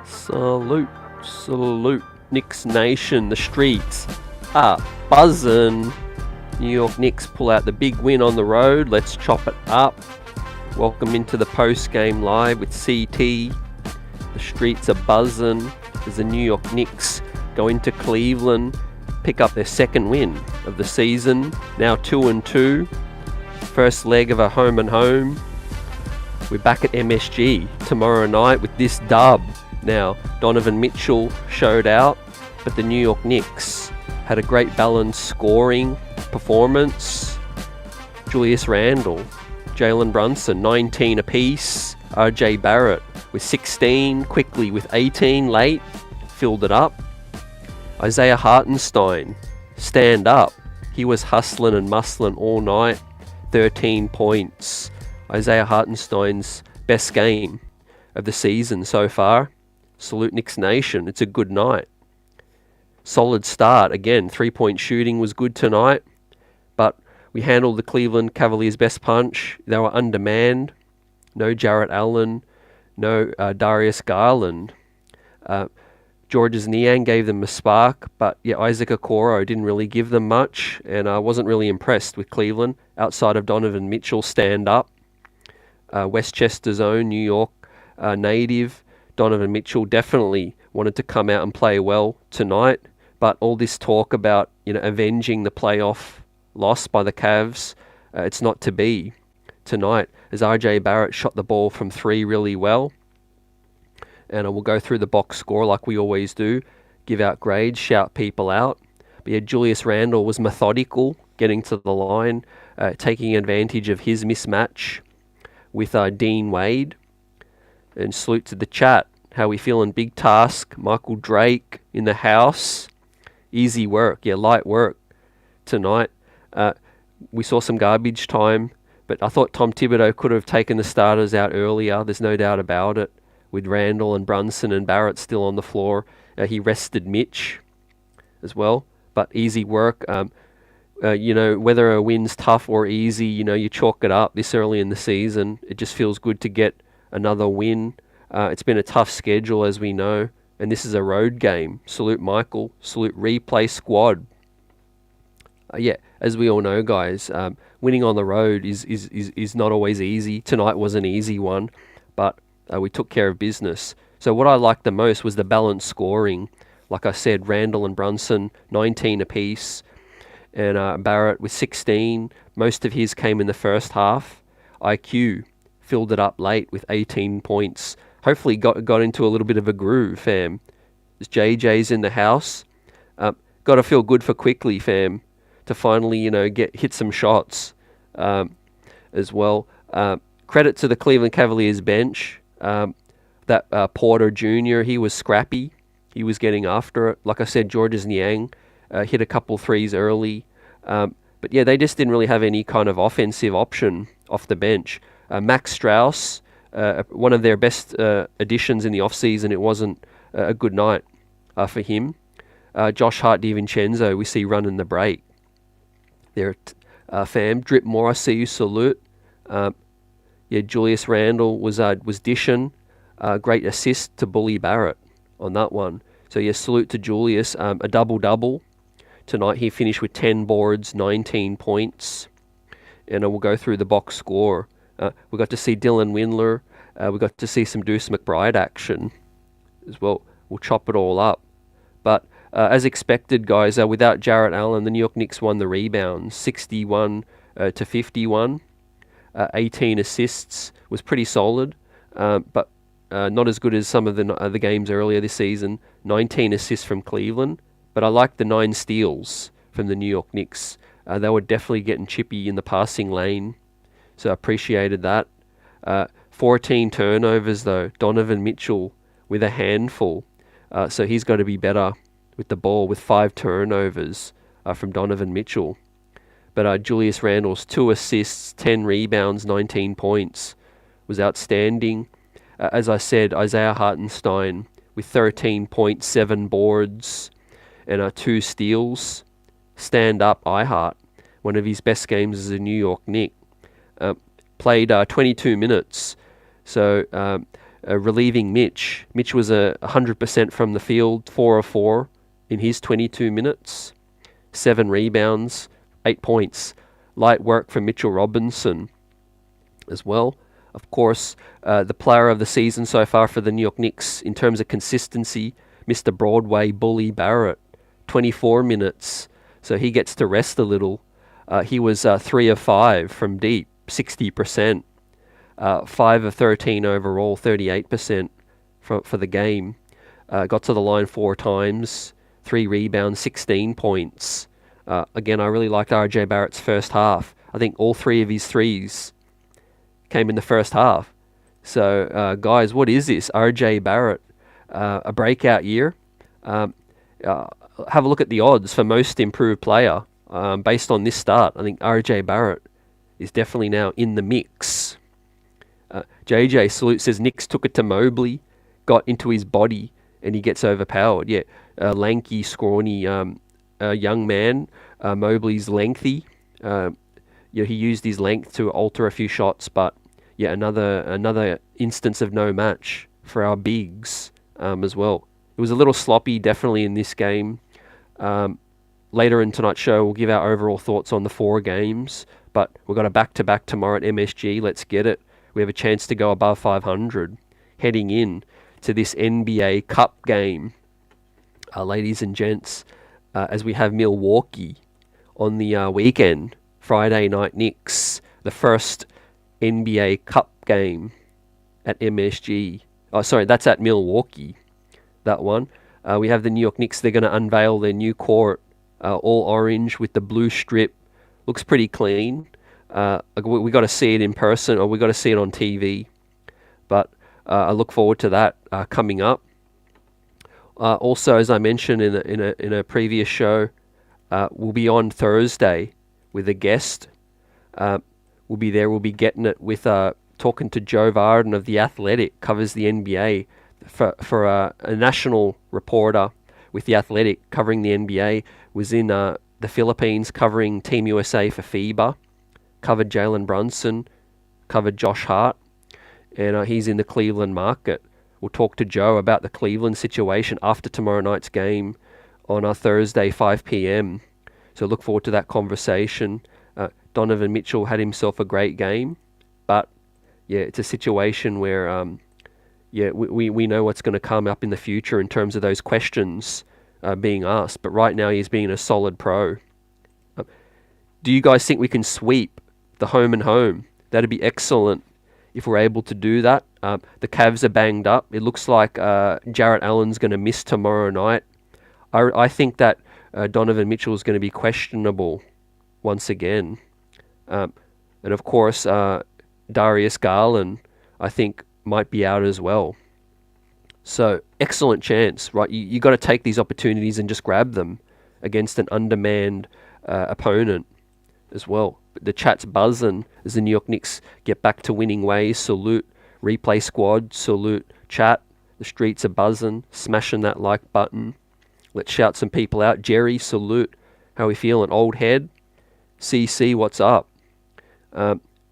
Salute, salute, Knicks Nation. The streets are buzzing. New York Knicks pull out the big win on the road. Let's chop it up. Welcome into the post-game live with CT. The streets are buzzing as the New York Knicks go into Cleveland, pick up their second win of the season. Now 2-2. First leg of a home and home. We're back at MSG tomorrow night with this dub. Now, Donovan Mitchell showed out, but the New York Knicks had a great balanced scoring performance. Julius Randle, Jalen Brunson, 19 apiece. RJ Barrett with 16, quickly with 18 late, filled it up. Isaiah Hartenstein, stand up. He was hustling and muscling all night, 13 points. Isaiah Hartenstein's best game of the season so far. Salute Knicks Nation. It's a good night. Solid start. Again, three-point shooting was good tonight, but we handled the Cleveland Cavaliers' best punch. They were undermanned. No Jarrett Allen, no Darius Garland. Georges Niang gave them a spark, but yeah, Isaac Okoro didn't really give them much, and I wasn't really impressed with Cleveland outside of Donovan Mitchell stand up. Westchester's own New York native Donovan Mitchell definitely wanted to come out and play well tonight, but all this talk about avenging the playoff loss by the CAVS, it's not to be tonight, as RJ Barrett shot the ball from three really well. And we'll go through the box score like we always do, give out grades, shout people out. But yeah, Julius Randle was methodical, getting to the line, taking advantage of his mismatch with Dean Wade. And salute to the chat. How we feeling? Big task. Michael Drake in the house. Easy work. Yeah, light work tonight. We saw some garbage time, but I thought Tom Thibodeau could have taken the starters out earlier. There's no doubt about it. With Randle and Brunson and Barrett still on the floor. He rested Mitch as well. But easy work. Whether a win's tough or easy, you chalk it up this early in the season. It just feels good to get another win. It's been a tough schedule, as we know, and this is a road game. Salute Michael. Salute Replay Squad. As we all know, guys, winning on the road is not always easy. Tonight was an easy one, but we took care of business. So what I liked the most was the balanced scoring. Like I said, Randle and Brunson, 19 apiece, and Barrett with 16. Most of his came in the first half. IQ filled it up late with 18 points. Hopefully got into a little bit of a groove, fam. As JJ's in the house. Got to feel good for Quickly, fam, to finally, hit some shots as well. Credit to the Cleveland Cavaliers bench. That Porter Jr., he was scrappy. He was getting after it. Like I said, Georges Niang hit a couple threes early. But yeah, they just didn't really have any kind of offensive option off the bench. Max Strauss, one of their best additions in the offseason. It wasn't a good night for him. Josh Hart DiVincenzo, we see running the break. There, fam. Drip Moore, I see you. Salute. Julius Randle was dishing. Great assist to Bully Barrett on that one. So yeah, salute to Julius. A double-double. Tonight he finished with 10 boards, 19 points. And we'll go through the box score. We got to see Dylan Windler. We got to see some Deuce McBride action as well. We'll chop it all up. But as expected, guys, without Jarrett Allen, the New York Knicks won the rebounds, 61 to 51. 18 assists was pretty solid, but not as good as some of the games earlier this season. 19 assists from Cleveland, but I liked the 9 steals from the New York Knicks. They were definitely getting chippy in the passing lane. So I appreciated that. 14 turnovers, though. Donovan Mitchell with a handful. So he's got to be better with the ball, with 5 turnovers from Donovan Mitchell. But Julius Randle's 2 assists, 10 rebounds, 19 points was outstanding. As I said, Isaiah Hartenstein with 13.7 boards and 2 steals. Stand up, iHart. One of his best games as a New York Knick. Played 22 minutes. So relieving Mitch. Mitch was 100% from the field, 4 of 4 in his 22 minutes, 7 rebounds, 8 points. Light work from Mitchell Robinson as well. Of course, the player of the season so far for the New York Knicks in terms of consistency, Mr. Broadway Bully Barrett, 24 minutes. So he gets to rest a little. He was 3 of 5 from deep, 60%. 5 of 13 overall, 38% for the game. Got to the line 4 times, 3 rebounds, 16 points. Again, I really liked RJ Barrett's first half. I think all 3 of his threes came in the first half. So, guys, what is this? RJ Barrett, a breakout year. Have a look at the odds for most improved player. Based on this start, I think RJ Barrett is definitely now in the mix. JJ Salute says Knicks took it to Mobley, got into his body, and he gets overpowered. Yeah, lanky, scrawny young man. Mobley's lengthy. He used his length to alter a few shots, but yeah, another instance of no match for our bigs as well. It was a little sloppy, definitely, in this game. Later in tonight's show, we'll give our overall thoughts on the 4 games, but we've got a back-to-back tomorrow at MSG. Let's get it. We have a chance to go above 500 heading in to this NBA Cup game, ladies and gents, as we have Milwaukee on the weekend. Friday night Knicks, the first NBA Cup game at MSG. Oh, sorry, that's at Milwaukee, that one. We have the New York Knicks. They're going to unveil their new court, all orange with the blue strip. Looks pretty clean. We got to see it in person, or we got to see it on TV. But I look forward to that coming up. Also, as I mentioned in a previous show, we'll be on Thursday with a guest. We'll be there. We'll be getting it with talking to Joe Varden of The Athletic, covers the NBA for a national reporter with The Athletic covering the NBA. Was in the Philippines covering Team USA for FIBA. Covered Jalen Brunson, covered Josh Hart, and he's in the Cleveland market. We'll talk to Joe about the Cleveland situation after tomorrow night's game on Thursday, 5 p.m. So look forward to that conversation. Donovan Mitchell had himself a great game, but yeah, it's a situation where we know what's going to come up in the future in terms of those questions being asked. But right now he's being a solid pro. Do you guys think we can sweep the home and home? That'd be excellent if we're able to do that. The CAVS are banged up. It looks like Jarrett Allen's going to miss tomorrow night. I think that Donovan Mitchell is going to be questionable once again. And of course, Darius Garland, I think, might be out as well. So, excellent chance, right? You got to take these opportunities and just grab them against an undermanned opponent as well. But the chat's buzzing as the New York Knicks get back to winning ways. Salute replay squad, salute chat. The streets are buzzing, smashing that like button. Let's shout some people out. Jerry, salute. How we feeling? Old head. CC, what's up?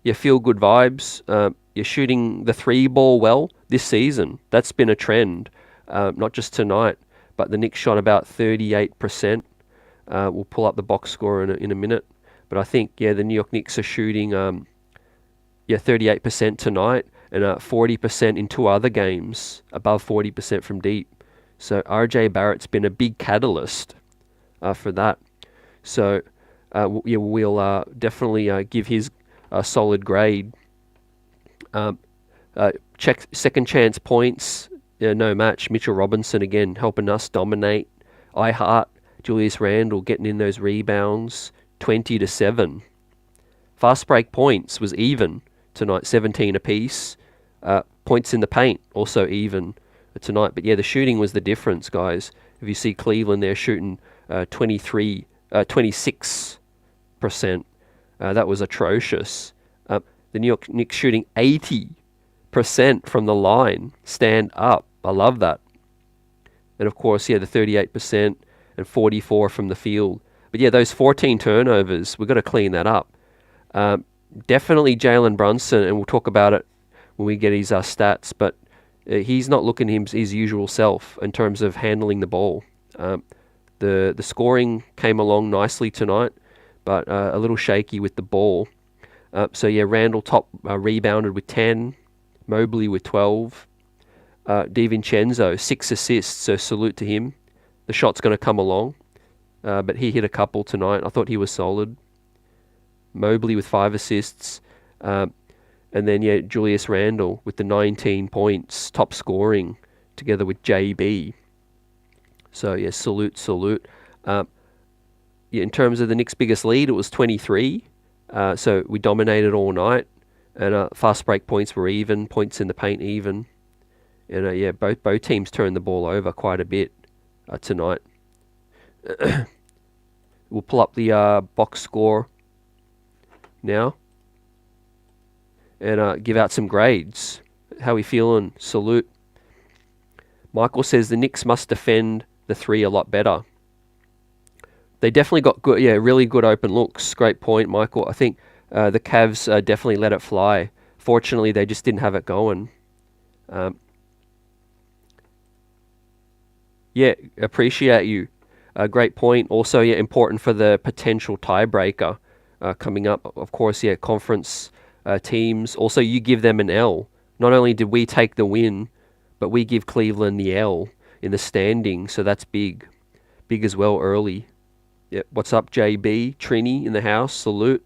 You feel good vibes. You're shooting the 3 ball well this season. That's been a trend, not just tonight, but the Knicks shot about 38%. We'll pull up the box score in a minute. But I think, the New York Knicks are shooting 38% tonight and 40% in 2 other games, above 40% from deep. So RJ Barrett's been a big catalyst for that. So we'll definitely give his a solid grade. Check second chance points, no match. Mitchell Robinson again helping us dominate. iHart, Julius Randle getting in those rebounds, 20-7. Fast break points was even tonight, 17 apiece. Points in the paint also even tonight. But the shooting was the difference, guys. If you see Cleveland, they're shooting 26%. That was atrocious. The New York Knicks shooting 80% from the line. Stand up. I love that. And of course, the 38% and 44% from the field. But those 14 turnovers, we've got to clean that up. Definitely Jalen Brunson, and we'll talk about it when we get his stats. But he's not looking his usual self in terms of handling the ball. The scoring came along nicely tonight, but a little shaky with the ball. So yeah, Randle top rebounded with 10, Mobley with 12, DiVincenzo 6 assists, so salute to him. The shot's going to come along, but he hit a couple tonight. I thought he was solid. Mobley with 5 assists, and then yeah, Julius Randle with the 19 points, top scoring, together with JB. So yeah, salute. Yeah, in terms of the Knicks' biggest lead, it was 23. So we dominated all night, and fast break points were even, points in the paint even, and yeah, both teams turned the ball over quite a bit tonight. We'll pull up the box score now and give out some grades. How we feeling? Salute. Michael says the Knicks must defend the 3 a lot better. They definitely got good, really good open looks. Great point, Michael. I think the Cavs definitely let it fly. Fortunately, they just didn't have it going. Yeah, appreciate you. Great point. Also, yeah, important for the potential tiebreaker coming up. Of course, yeah, conference teams. Also, you give them an L. Not only did we take the win, but we give Cleveland the L in the standing. So that's big. Big as well early. Yeah, what's up, JB? Trini in the house. Salute.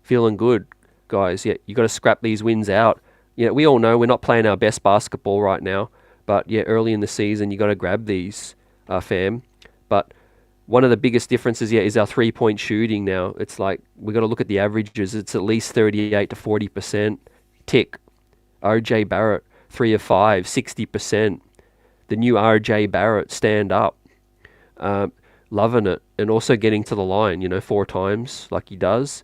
Feeling good, guys. Yeah, you got to scrap these wins out. Yeah, we all know we're not playing our best basketball right now. But yeah, early in the season, you got to grab these, fam. But one of the biggest differences, yeah, is our 3-point shooting now. It's like we got to look at the averages. It's at least 38 to 40%. Tick. RJ Barrett, 3 of 5, 60%. The new RJ Barrett, stand up. Loving it. And also getting to the line, 4 times like he does.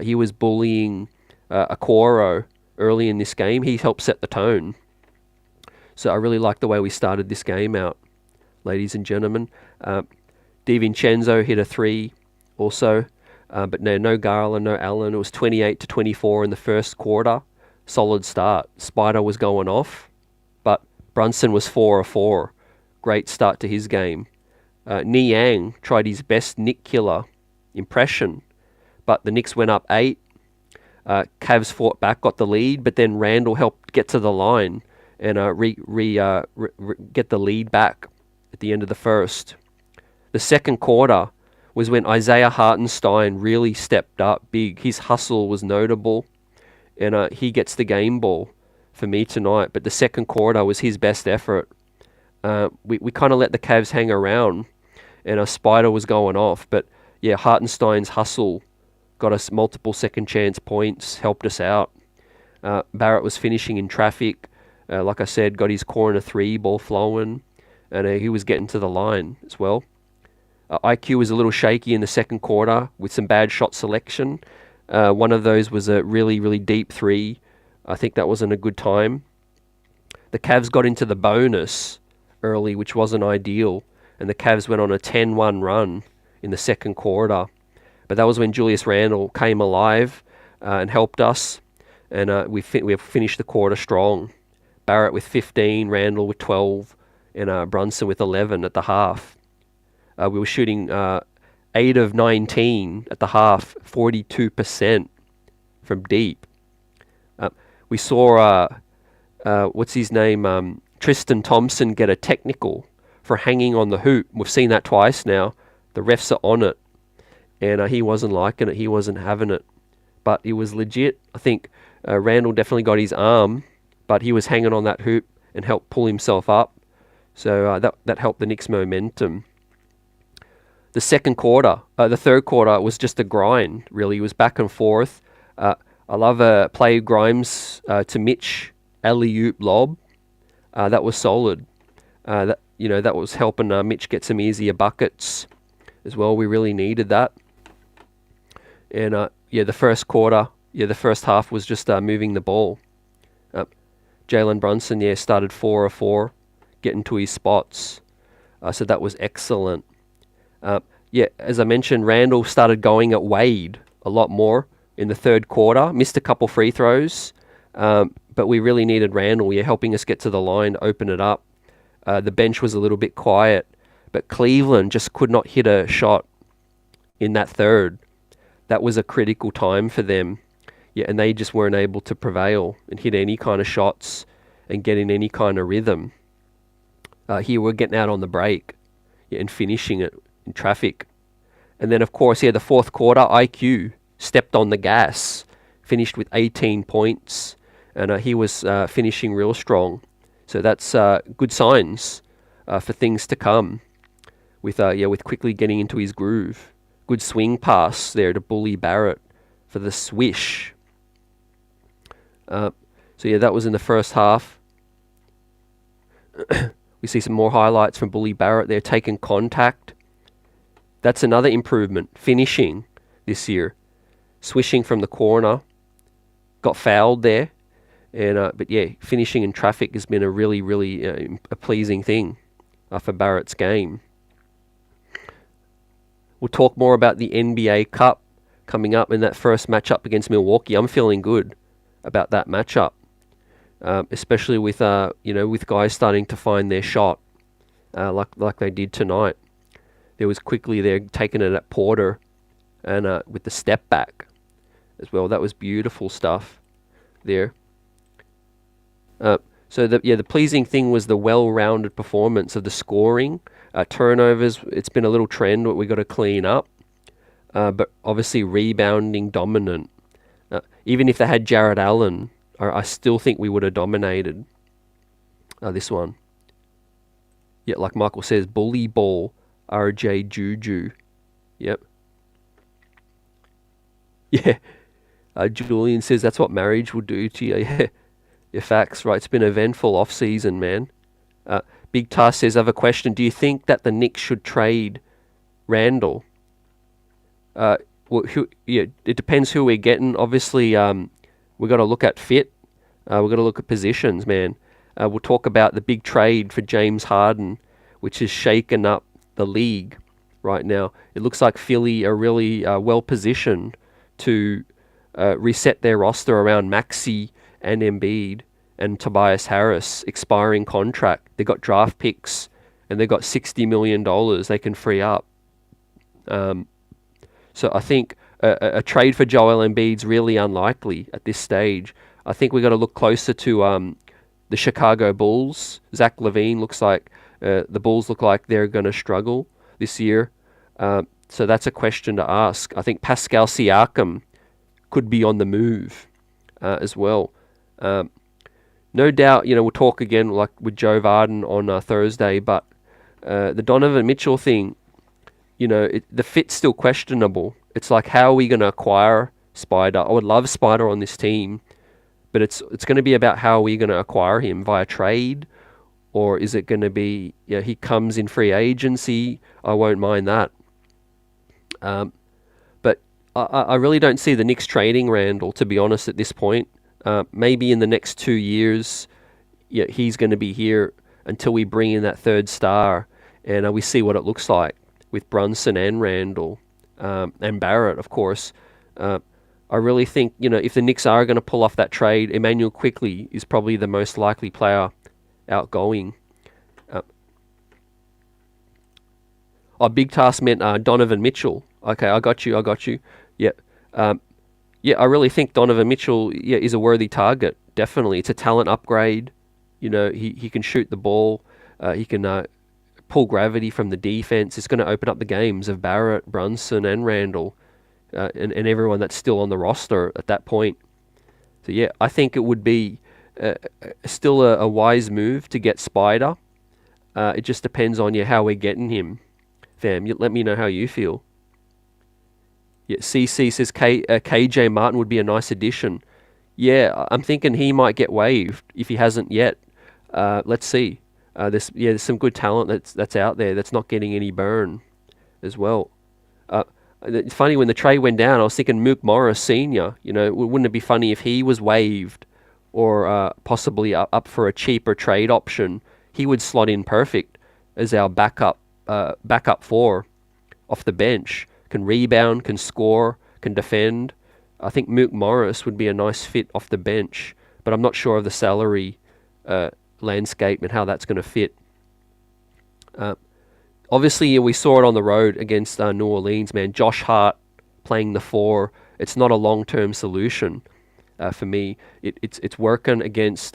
He was bullying Okoro early in this game. He helped set the tone. So I really like the way we started this game out, ladies and gentlemen. DiVincenzo hit a 3 also, but no Garland, no Allen. It was 28 to 24 in the first quarter. Solid start. Spider was going off, but Brunson was 4 of 4. Great start to his game. Niang tried his best Nick killer impression, but the Knicks went up 8. Cavs fought back, got the lead, but then Randle helped get to the line and get the lead back at the end of the first. The second quarter was when Isaiah Hartenstein really stepped up big. His hustle was notable, and he gets the game ball for me tonight. But the second quarter was his best effort. We kind of let the Cavs hang around, and Spider was going off. But yeah, Hartenstein's hustle got us multiple second chance points, helped us out. Barrett was finishing in traffic. Like I said, got his corner 3 ball flowing, and he was getting to the line as well. IQ was a little shaky in the second quarter with some bad shot selection. One of those was a really, really deep 3. I think that wasn't a good time. The Cavs got into the bonus early, which wasn't ideal, and the Cavs went on a 10-1 run in the second quarter. But that was when Julius Randle came alive and helped us, and we finished the quarter strong. Barrett with 15, Randle with 12, and Brunson with 11 at the half. We were shooting 8 of 19 at the half, 42% from deep. We saw, what's his name, Tristan Thompson get a technical for hanging on the hoop. We've seen that twice now. The refs are on it, and he wasn't liking it. He wasn't having it, but it was legit. I think Randle definitely got his arm, but he was hanging on that hoop and helped pull himself up. So that helped the Knicks' momentum. The third quarter was just a grind, really. It was back and forth. I love a play Grimes to Mitch, alley-oop lob. That was solid. That was helping Mitch get some easier buckets as well. We really needed that. And the first quarter, the first half was just moving the ball. Jalen Brunson, started 4 of 4, getting to his spots. So that was excellent. As I mentioned, Randle started going at Wade a lot more in the third quarter. Missed a couple free throws, but we really needed Randle, helping us get to the line, open it up. The bench was a little bit quiet, but Cleveland just could not hit a shot in that third. That was a critical time for them. And they just weren't able to prevail and hit any kind of shots and get in any kind of rhythm. Here we're getting out on the break and finishing it in traffic. And then, of course, the fourth quarter, IQ stepped on the gas, finished with 18 points, and he was finishing real strong. So that's good signs for things to come with quickly getting into his groove. Good swing pass there to bully Barrett for the swish. That was in the first half. We see some more highlights from Bully Barrett there, taking contact. That's another improvement, finishing this year. Swishing from the corner. Got fouled there. But finishing in traffic has been a really, really a pleasing thing for Barrett's game. We'll talk more about the NBA Cup coming up in that first matchup against Milwaukee. I'm feeling good about that matchup. Especially with with guys starting to find their shot, like they did tonight. There was quickly there taking it at Porter, and with the step back as well. That was beautiful stuff there. So the pleasing thing was the well-rounded performance of the scoring, turnovers. It's been a little trend what we got to clean up, but obviously rebounding dominant. Even if they had Jarrett Allen, I still think we would have dominated this one. Like Michael says, bully ball, RJ Juju. Yep. Yeah. Julian says that's what marriage will do to you. Yeah, facts, right? It's been an eventful off-season, man. Big Task says, I have a question. Do you think that the Knicks should trade Randle? It depends who we're getting. Obviously, we've got to look at fit. We've got to look at positions, man. We'll talk about the big trade for James Harden, which has shaken up the league right now. It looks like Philly are really well-positioned to reset their roster around Maxey and Embiid and Tobias Harris expiring contract. They got draft picks and they got $60 million they can free up. So I think a trade for Joel Embiid's really unlikely at this stage. I think we got to look closer to the Chicago Bulls. Zach LaVine looks like the Bulls look like they're going to struggle this year. So that's a question to ask. I think Pascal Siakam could be on the move as well. No doubt, we'll talk again like with Joe Varden on Thursday, but the Donovan Mitchell thing, the fit's still questionable. It's like, how are we going to acquire Spider? I would love Spider on this team, but it's going to be about how are we going to acquire him, via trade, or is it going to be he comes in free agency? I won't mind that. But I really don't see the Knicks trading Randle, to be honest, at this point. Maybe in the next 2 years, he's going to be here until we bring in that third star, and we see what it looks like with Brunson and Randle and Barrett, of course. I really think, if the Knicks are going to pull off that trade, Emmanuel Quickley is probably the most likely player outgoing. Big Task meant Donovan Mitchell. Okay, I got you. Yeah. I really think Donovan Mitchell is a worthy target. Definitely. It's a talent upgrade. He can shoot the ball. He can pull gravity from the defense. It's going to open up the games of Barrett, Brunson, and Randle, and everyone that's still on the roster at that point. So, I think it would be still a wise move to get Spider. It just depends on how we're getting him, fam. Let me know how you feel. CC says KJ Martin would be a nice addition. I'm thinking he might get waived if he hasn't yet. Let's see. There's some good talent that's out there that's not getting any burn as well. It's funny, when the trade went down, I was thinking Mook Morris Sr., wouldn't it be funny if he was waived or possibly up for a cheaper trade option? He would slot in perfect as our backup four off the bench. Can rebound, can score, can defend. I think Mook Morris would be a nice fit off the bench. but I'm not sure of the salary landscape and how that's going to fit. Obviously, we saw it on the road against New Orleans, man. Josh Hart playing the 4, it's not a long-term solution for me. It's working against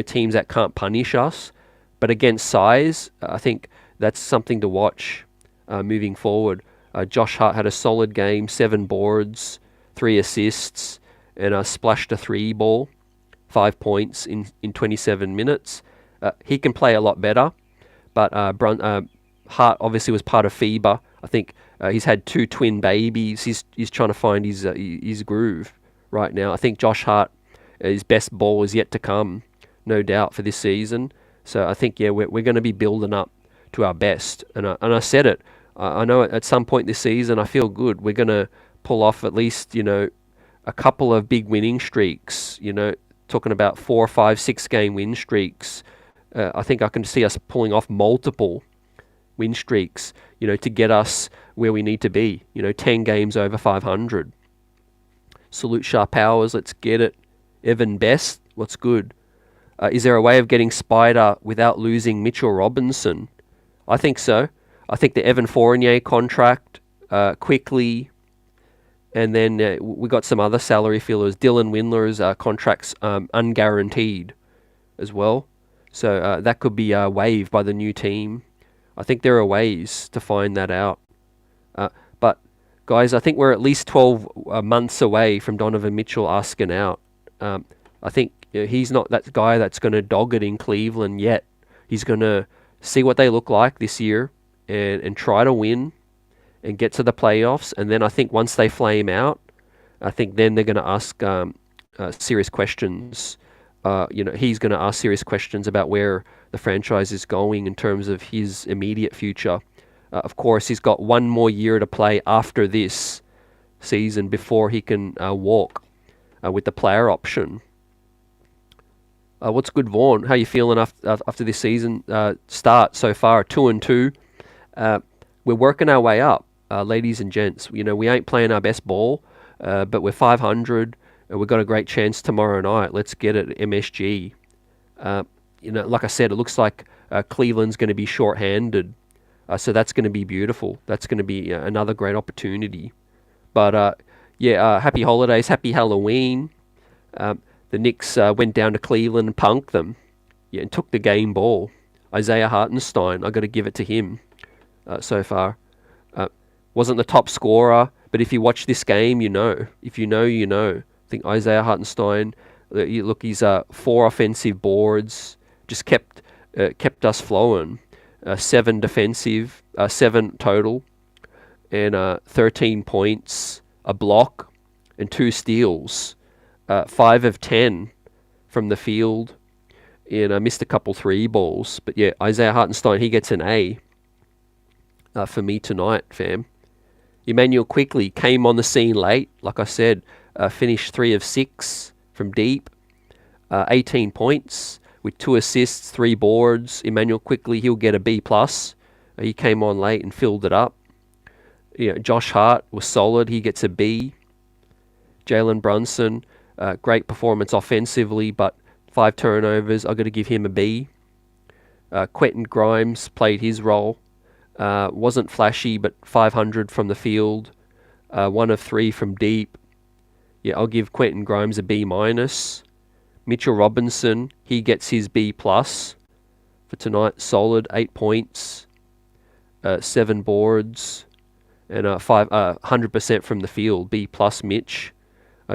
teams that can't punish us, but against size, I think that's something to watch moving forward. Josh Hart had a solid game, 7 boards, 3 assists, and splashed a 3 ball, 5 points in 27 minutes. He can play a lot better, but Hart obviously was part of FIBA. I think he's had 2 twin babies. He's trying to find his groove right now. I think Josh Hart, his best ball is yet to come, no doubt, for this season. So I think, we're going to be building up to our best. And I said it. I know at some point this season, I feel good. We're going to pull off at least, a couple of big winning streaks, talking about 4, 5, 6 game win streaks. I think I can see us pulling off multiple win streaks, to get us where we need to be, 10 games over 500. Salute Sharp Powers, let's get it. Evan Best, what's good? Is there a way of getting Spider without losing Mitchell Robinson? I think so. I think the Evan Fournier contract quickly, and then we got some other salary fillers. Dylan Windler's contract's unguaranteed as well. So that could be waived by the new team. I think there are ways to find that out. But, guys, I think we're at least 12 months away from Donovan Mitchell asking out. I think he's not that guy that's going to dog it in Cleveland yet. He's going to see what they look like this year and try to win and get to the playoffs. And then I think once they flame out, I think then they're going to ask serious questions. He's going to ask serious questions about where the franchise is going in terms of his immediate future. Of course, he's got 1 more year to play after this season before he can walk with the player option. What's good, Vaughn? How you feeling after this season start so far? 2-2. We're working our way up, ladies and gents. We ain't playing our best ball, but we're 500. We've got a great chance tomorrow night. Let's get it at MSG. Like I said, it looks like Cleveland's going to be short-handed. So that's going to be beautiful. That's going to be another great opportunity. But, happy holidays, happy Halloween. The Knicks went down to Cleveland and punked them. And took the game ball. Isaiah Hartenstein, I got to give it to him so far. Wasn't the top scorer, but if you watch this game, you know. If you know, you know. I think Isaiah Hartenstein, he's 4 offensive boards, just kept us flowing. 7 defensive, 7 total, and 13 points, a block, and 2 steals. 5 of 10 from the field, and I missed a couple 3 balls. But Isaiah Hartenstein, he gets an A for me tonight, fam. Emmanuel quickly came on the scene late, like I said, finished 3 of 6 from deep, 18 points with 2 assists, 3 boards. Emmanuel quickly, he'll get a B+. He came on late and filled it up. Josh Hart was solid. He gets a B. Jalen Brunson, great performance offensively, but 5 turnovers. I've got to give him a B. Quentin Grimes played his role. Wasn't flashy, but 500 from the field. 1 of 3 from deep. I'll give Quentin Grimes a B-. Mitchell Robinson, he gets his B+ for tonight. Solid, 8 points, 7 boards, and 100% from the field. B+ Mitch.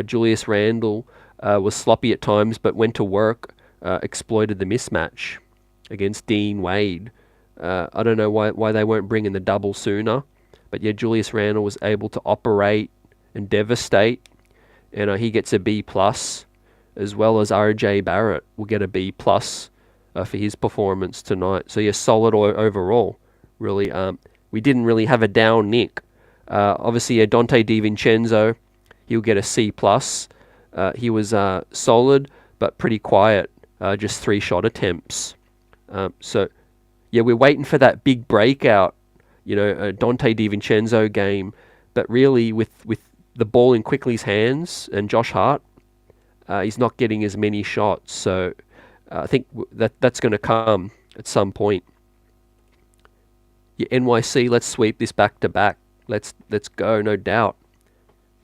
Julius Randle was sloppy at times, but went to work, exploited the mismatch against Dean Wade. I don't know why they weren't bringing the double sooner, but Julius Randle was able to operate and devastate, and he gets a B+, as well as RJ Barrett will get a B+ for his performance tonight. So solid overall, really. We didn't really have a down Nick. Obviously, Dante DiVincenzo, he'll get a C+. He was solid, but pretty quiet, just 3 shot attempts. We're waiting for that big breakout, Dante DiVincenzo game. But really, with the ball in Quickly's hands and Josh Hart, He's not getting as many shots, so I think that's going to come at some point. Yeah, NYC, let's sweep this back to back. Let's go, no doubt.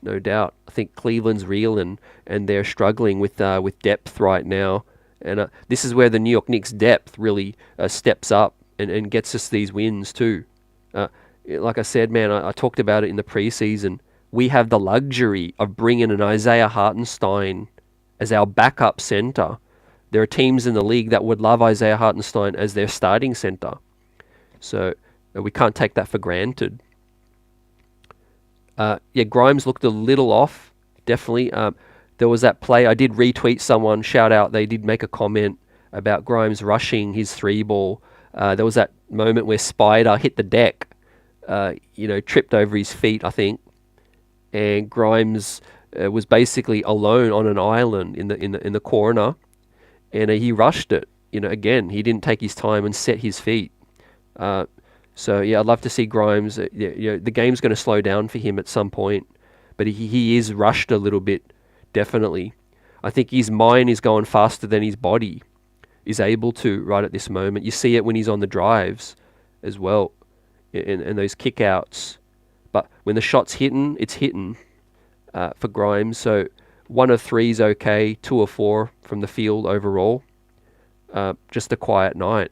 No doubt. I think Cleveland's reeling, and they're struggling with depth right now. And this is where the New York Knicks depth really steps up and gets us these wins too. Like I said, man, I talked about it in the preseason. We have the luxury of bringing an Isaiah Hartenstein as our backup center. There are teams in the league that would love Isaiah Hartenstein as their starting center. So we can't take that for granted. Grimes looked a little off, definitely. There was that play, I did retweet someone, shout out, they did make a comment about Grimes rushing his 3-ball. There was that moment where Spider hit the deck, tripped over his feet, I think, and Grimes was basically alone on an island in the corner, and he rushed it. Again, he didn't take his time and set his feet. So yeah, I'd love to see Grimes. The game's going to slow down for him at some point, but he is rushed a little bit, definitely. I think his mind is going faster than his body is able to right at this moment. You see it when he's on the drives as well, and those kickouts. But when the shot's hitting, it's hitting for Grimes. So 1 of 3 is okay, 2 of 4 from the field overall. Just a quiet night.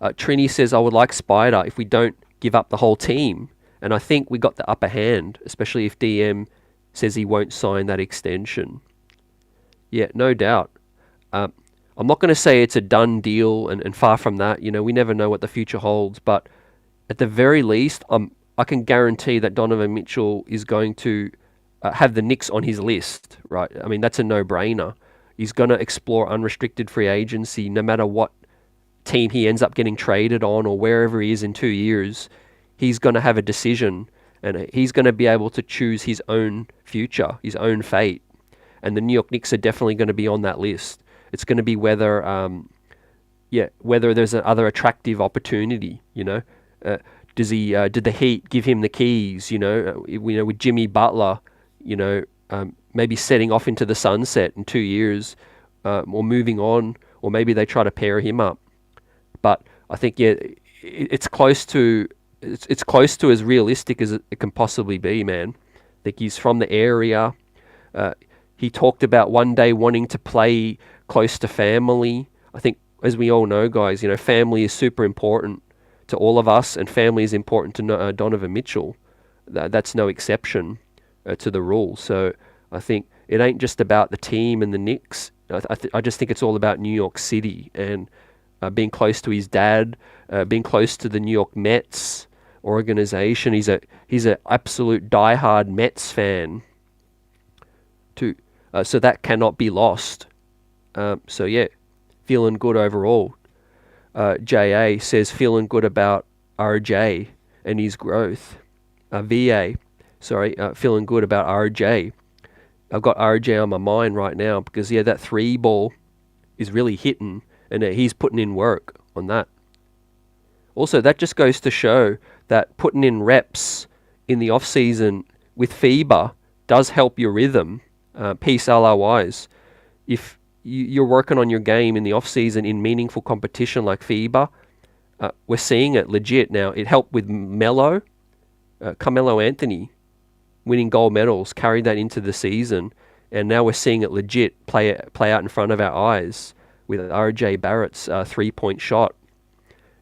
Trini says, I would like Spider if we don't give up the whole team. And I think we got the upper hand, especially if DM says he won't sign that extension. Yeah, no doubt. I'm not going to say it's a done deal, and far from that. We never know what the future holds. But at the very least, I can guarantee that Donovan Mitchell is going to have the Knicks on his list, right? I mean, that's a no-brainer. He's going to explore unrestricted free agency no matter what team he ends up getting traded on or wherever he is in 2 years. He's going to have a decision, and he's going to be able to choose his own future, his own fate. And the New York Knicks are definitely going to be on that list. It's going to be whether there's another attractive opportunity. Did the Heat give him the keys? With Jimmy Butler, maybe setting off into the sunset in 2 years, or moving on, or maybe they try to pair him up. But I think it's close to as realistic as it can possibly be, man. I think he's from the area. He talked about one day wanting to play close to family. I think, as we all know, guys, family is super important to all of us, and family is important to Donovan Mitchell. That's no exception to the rule. So I think it ain't just about the team and the Knicks. I just think it's all about New York City and being close to his dad, being close to the New York Mets organization. He's an absolute diehard Mets fan too. So that cannot be lost. So yeah, feeling good overall. JA says feeling good about RJ and his growth. Feeling good about RJ. I've got RJ on my mind right now because that 3-ball is really hitting, and he's putting in work on that. Also, that just goes to show that putting in reps in the off-season with FIBA does help your rhythm. Peace LRYs. If you're working on your game in the off-season in meaningful competition like FIBA, we're seeing it legit now. It helped with Carmelo Anthony winning gold medals, carried that into the season, and now we're seeing it legit play out in front of our eyes with RJ Barrett's 3-point shot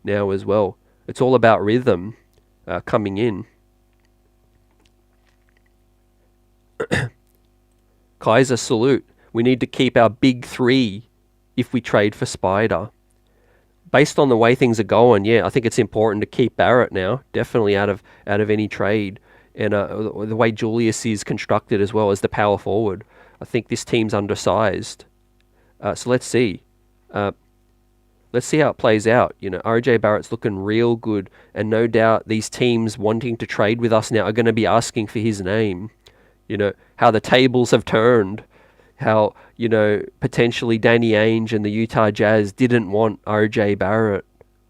now as well. It's all about rhythm coming in. Kaiser, salute. We need to keep our big 3 if we trade for Spider. Based on the way things are going, I think it's important to keep Barrett now, definitely out of any trade. And the way Julius is constructed as well as the power forward, I think this team's undersized. So let's see. Let's see how it plays out. RJ Barrett's looking real good, and no doubt these teams wanting to trade with us now are going to be asking for his name. How the tables have turned, how, potentially Danny Ainge and the Utah Jazz didn't want RJ Barrett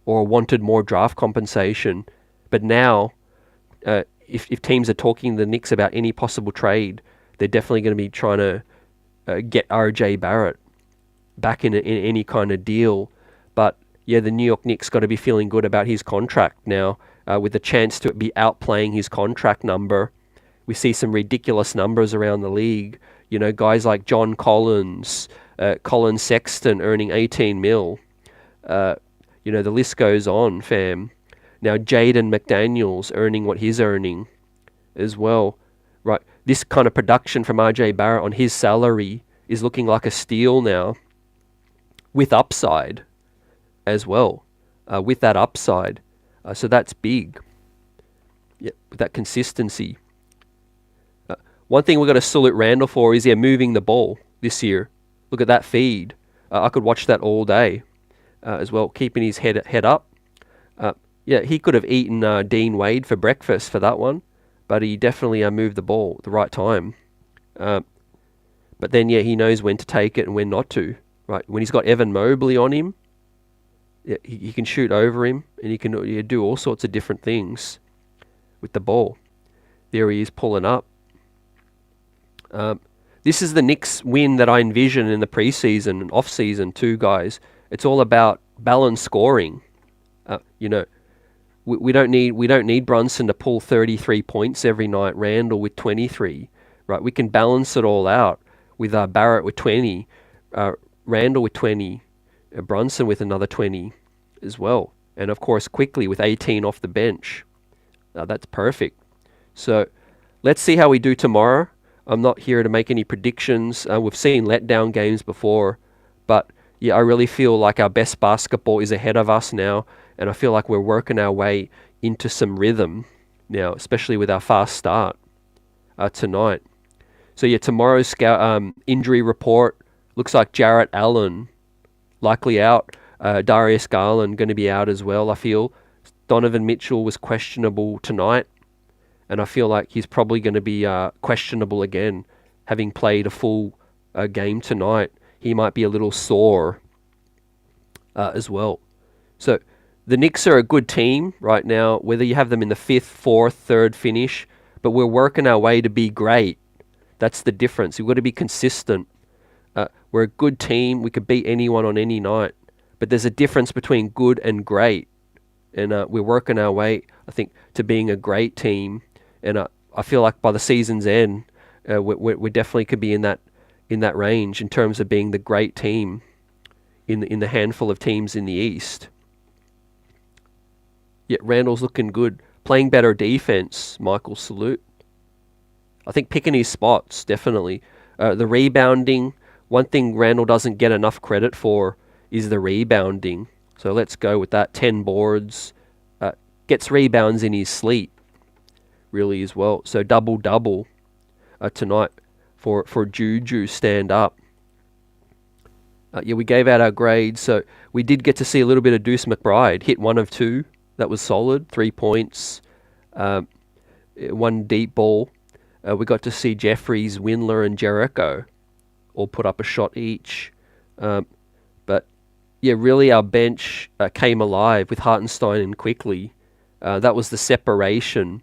or wanted more draft compensation. But now, if teams are talking to the Knicks about any possible trade, they're definitely going to be trying to get RJ Barrett back in any kind of deal. But yeah, the New York Knicks got to be feeling good about his contract now, with the chance to be outplaying his contract number. We see some ridiculous numbers around the league. You know, guys like John Collins, Colin Sexton earning 18 mil. You know, the list goes on, fam. Now, Jaden McDaniels earning what he's earning as well. Right, this kind of production from RJ Barrett on his salary is looking like a steal now, with upside as well. With that upside. So that's big. Yeah, with that consistency. One thing we've got to salute Randle for is moving the ball this year. Look at that feed. I could watch that all day as well, keeping his head up. Yeah, he could have eaten Dean Wade for breakfast for that one, but he definitely moved the ball at the right time. But then, yeah, he knows when to take it and when not to. Right, when he's got Evan Mobley on him, yeah, he can shoot over him, and he can do all sorts of different things with the ball. There he is pulling up. This is the Knicks win that I envision in the preseason and off-season too, guys. It's all about balanced scoring. You know, we don't need Brunson to pull 33 points every night. Randle with 23, right? We can balance it all out with Barrett with 20, Randle with 20, Brunson with another 20 as well, and of course quickly with 18 off the bench. That's perfect. So let's see how we do tomorrow. I'm not here to make any predictions. We've seen letdown games before, but yeah, I really feel like our best basketball is ahead of us now, and I feel like we're working our way into some rhythm now, especially with our fast start tonight. So yeah, tomorrow's injury report looks like Jarrett Allen likely out. Darius Garland going to be out as well, I feel. Donovan Mitchell was questionable tonight, and I feel like he's probably going to be questionable again, having played a full game tonight. He might be a little sore as well. So the Knicks are a good team right now, whether you have them in the 5th, 4th, 3rd finish, but we're working our way to be great. That's the difference. We've got to be consistent. We're a good team. We could beat anyone on any night, but there's a difference between good and great. And we're working our way, I think, to being a great team. And I feel like by the season's end, we definitely could be in that range in terms of being the great team in the handful of teams in the East. Yet Randle's looking good, playing better defense. Michael, salute. I think picking his spots, definitely. The rebounding, one thing Randle doesn't get enough credit for is the rebounding. So let's go with that. 10 boards. Gets rebounds in his sleep, really, as well. So double-double tonight for Juju, stand up. Yeah, we gave out our grades. So we did get to see a little bit of Deuce McBride. Hit 1 of 2. That was solid. 3 points. 1 deep ball. We got to see Jeffries, Windler, and Jericho all put up a shot each. But yeah, really our bench came alive with Hartenstein and Quickly. That was the separation.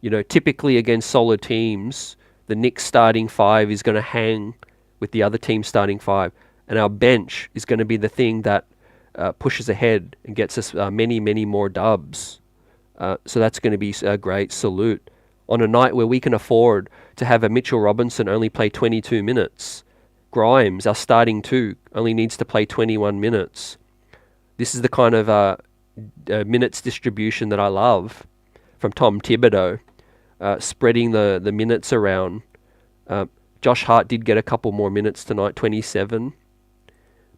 You know, typically against solid teams, the Knicks starting 5 is going to hang with the other team starting 5. And our bench is going to be the thing that pushes ahead and gets us many, many more dubs. So that's going to be a great salute. On a night where we can afford to have a Mitchell Robinson only play 22 minutes. Grimes, our starting 2, only needs to play 21 minutes. This is the kind of minutes distribution that I love from Tom Thibodeau, spreading the minutes around. Josh Hart did get a couple more minutes tonight, 27.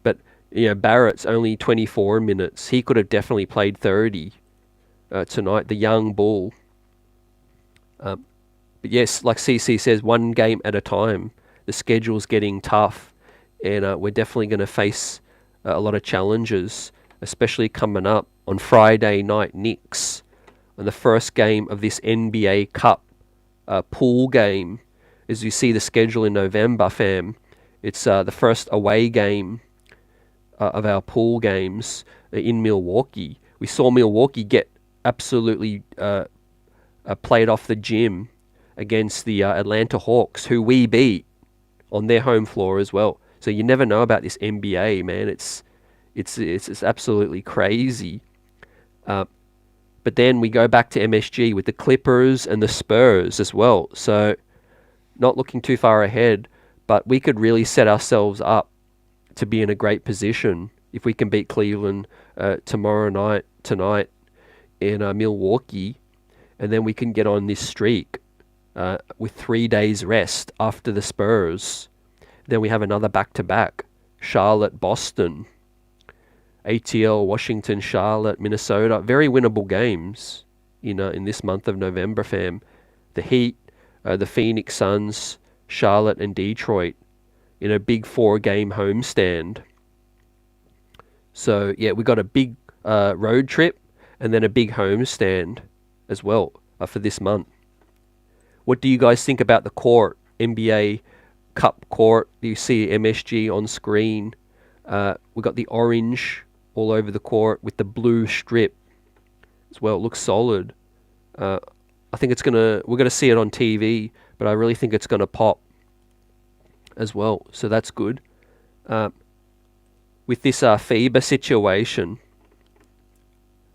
But Barrett's only 24 minutes. He could have definitely played 30 tonight, the young bull. But yes, like CC says, one game at a time. The schedule's getting tough, and we're definitely going to face a lot of challenges, especially coming up on Friday night Knicks, on the first game of this NBA Cup pool game. As you see the schedule in November, fam, it's the first away game of our pool games in Milwaukee. We saw Milwaukee get absolutely played off the gym against the Atlanta Hawks, who we beat on their home floor as well. So you never know about this NBA, man. It's absolutely crazy. But then we go back to MSG with the Clippers and the Spurs as well. So not looking too far ahead, but we could really set ourselves up to be in a great position if we can beat Cleveland tonight in Milwaukee, and then we can get on this streak with 3 days rest after the Spurs. Then we have another back-to-back, Charlotte, Boston, ATL, Washington, Charlotte, Minnesota. Very winnable games in this month of November, fam. The Heat, the Phoenix Suns, Charlotte, and Detroit in a big 4-game homestand. So yeah, we got a big road trip and then a big homestand as well for this month. What do you guys think about the court, NBA Cup court? You see MSG on screen. We got the orange all over the court with the blue strip as well. It looks solid. I think we're gonna see it on TV, but I really think it's gonna pop as well. So that's good. With this FIBA situation,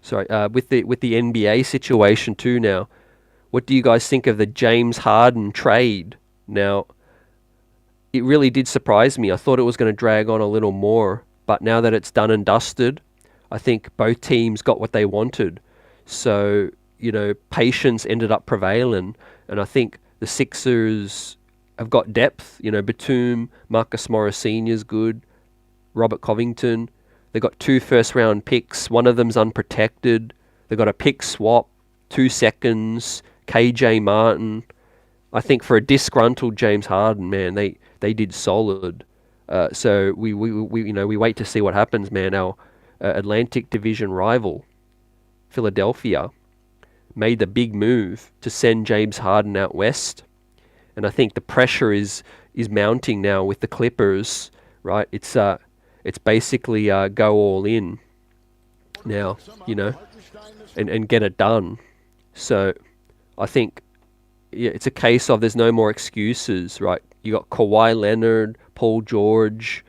with the NBA situation too now, what do you guys think of the James Harden trade? Now, it really did surprise me. I thought it was going to drag on a little more, but now that it's done and dusted, I think both teams got what they wanted. So, patience ended up prevailing, and I think the Sixers have got depth. Batum, Marcus Morris Sr. is good, Robert Covington. They got 2 first-round picks. One of them's unprotected. They got a pick swap, 2 seconds, KJ Martin. I think for a disgruntled James Harden, man, they did solid. So we wait to see what happens, man. Our Atlantic Division rival, Philadelphia, made the big move to send James Harden out west, and I think the pressure is mounting now with the Clippers. Right? It's basically go all in now, and get it done. So I think it's a case of there's no more excuses, right? You got Kawhi Leonard, Paul George.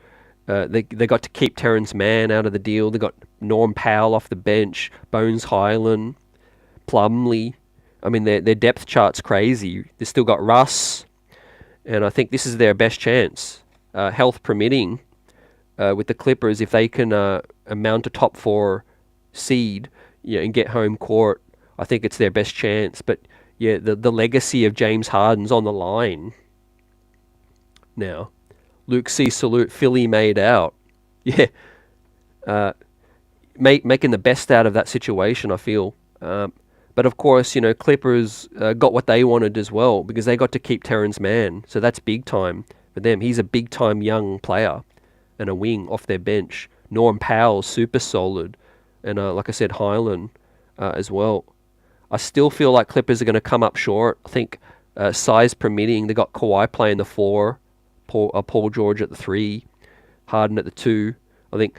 They got to keep Terrence Mann out of the deal. They got Norm Powell off the bench, Bones Highland, Plumlee. I mean, their depth chart's crazy. They still got Russ, and I think this is their best chance, health permitting, with the Clippers. If they can mount a top 4 seed, and get home court, I think it's their best chance. But yeah, the legacy of James Harden's on the line now. Luke C. Salute, Philly made out. Yeah. Making the best out of that situation, I feel. But of course, Clippers got what they wanted as well, because they got to keep Terrence Mann. So that's big time for them. He's a big time young player and a wing off their bench. Norm Powell, super solid. And like I said, Highland as well. I still feel like Clippers are going to come up short. I think size permitting, they got Kawhi playing the 4, Paul George at the 3, Harden at the 2. I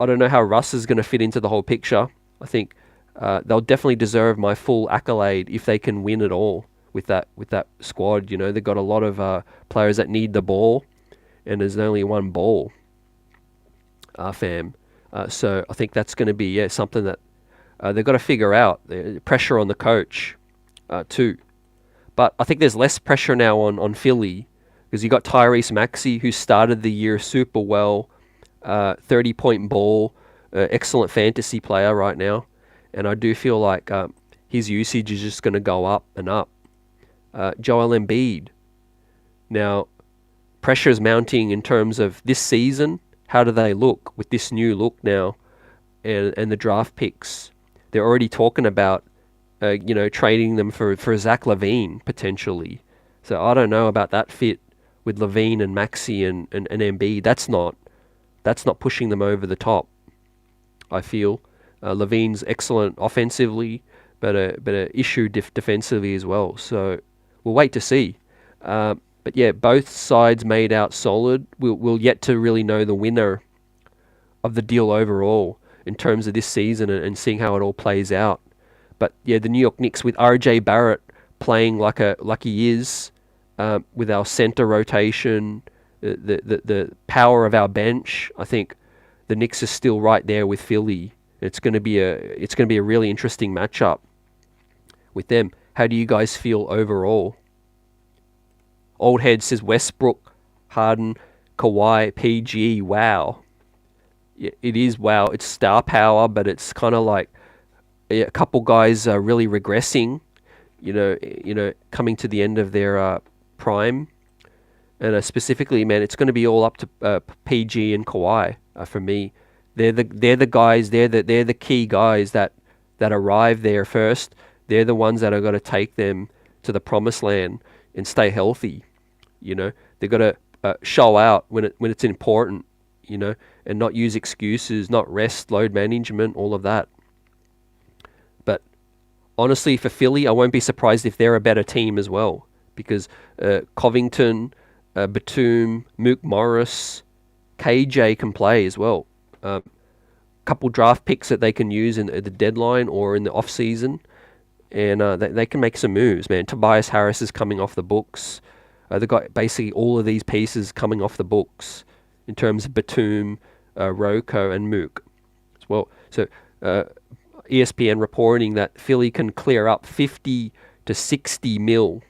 don't know how Russ is going to fit into the whole picture. I think they'll definitely deserve my full accolade if they can win it all with that squad. They've got a lot of players that need the ball, and there's only one ball, fam. So I think that's going to be something that they've got to figure out. The pressure on the coach too. But I think there's less pressure now on Philly, because you got Tyrese Maxey, who started the year super well, 30-point ball, excellent fantasy player right now. And I do feel like his usage is just going to go up and up. Joel Embiid. Now, pressure is mounting in terms of this season. How do they look with this new look now, and the draft picks? They're already talking about, trading them for Zach LaVine potentially. So I don't know about that fit with LaVine and Maxey and Embiid. That's not pushing them over the top, I feel. LaVine's excellent offensively, but a issue defensively as well. So we'll wait to see. But yeah, both sides made out solid. We'll yet to really know the winner of the deal overall in terms of this season and seeing how it all plays out. But yeah, the New York Knicks with RJ Barrett playing like he is, with our center rotation, the power of our bench, I think the Knicks are still right there with Philly. It's going to be a really interesting matchup with them. How do you guys feel overall? Old Head says Westbrook, Harden, Kawhi, PG. Wow. It is wow. It's star power, but it's kind of like a couple guys are really regressing. Coming to the end of their prime, and specifically, man, it's going to be all up to PG and Kawhi for me. They're the guys. They're the key guys that arrive there first. They're the ones that are going to take them to the promised land and stay healthy. They've got to show out when it's important. And not use excuses, not rest, load management, all of that. But honestly, for Philly, I won't be surprised if they're a better team as well, because Covington, Batum, Mook Morris, KJ can play as well. Couple draft picks that they can use in the deadline or in the off season, and they can make some moves, man. Tobias Harris is coming off the books. They've got basically all of these pieces coming off the books in terms of Batum, Roko, and Mook as well. So ESPN reporting that Philly can clear up 50 to 60 mil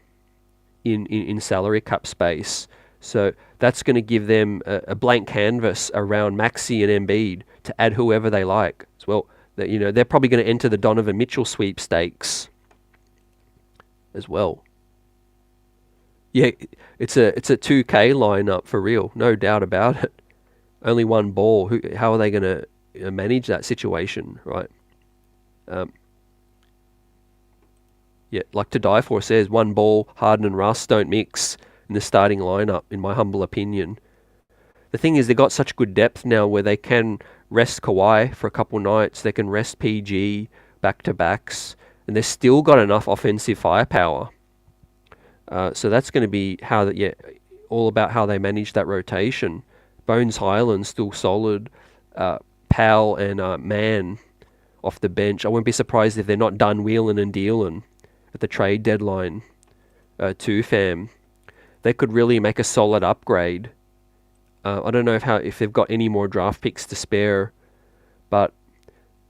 in salary cap space. So that's going to give them a blank canvas around Maxey and Embiid to add whoever they like as well. They're probably going to enter the Donovan Mitchell sweepstakes as well. Yeah, it's a 2K lineup for real, no doubt about it. Only one ball. How are they going to manage that situation, right? Like To Die For says, one ball, Harden and Russ don't mix in the starting lineup, in my humble opinion. The thing is, they got such good depth now where they can rest Kawhi for a couple nights, they can rest PG back-to-backs, and they've still got enough offensive firepower. So that's going to be all about how they manage that rotation. Bones Highland's still solid. Powell and Mann off the bench. I wouldn't be surprised if they're not done wheeling and dealing at the trade deadline too, fam. They could really make a solid upgrade. I don't know if they've got any more draft picks to spare, but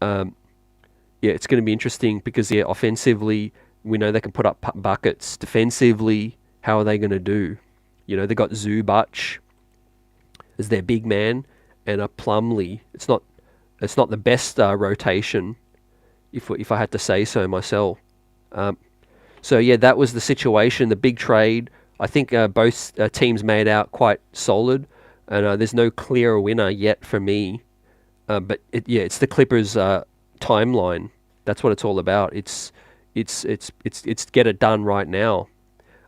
it's going to be interesting because offensively we know they can put up buckets. Defensively, how are they going to do? They got Zubac as their big man and a Plumlee. It's not the best rotation, if I had to say so myself. That was the situation. The big trade. I think both teams made out quite solid, and there's no clear winner yet for me. But it's the Clippers' timeline. That's what it's all about. It's get it done right now.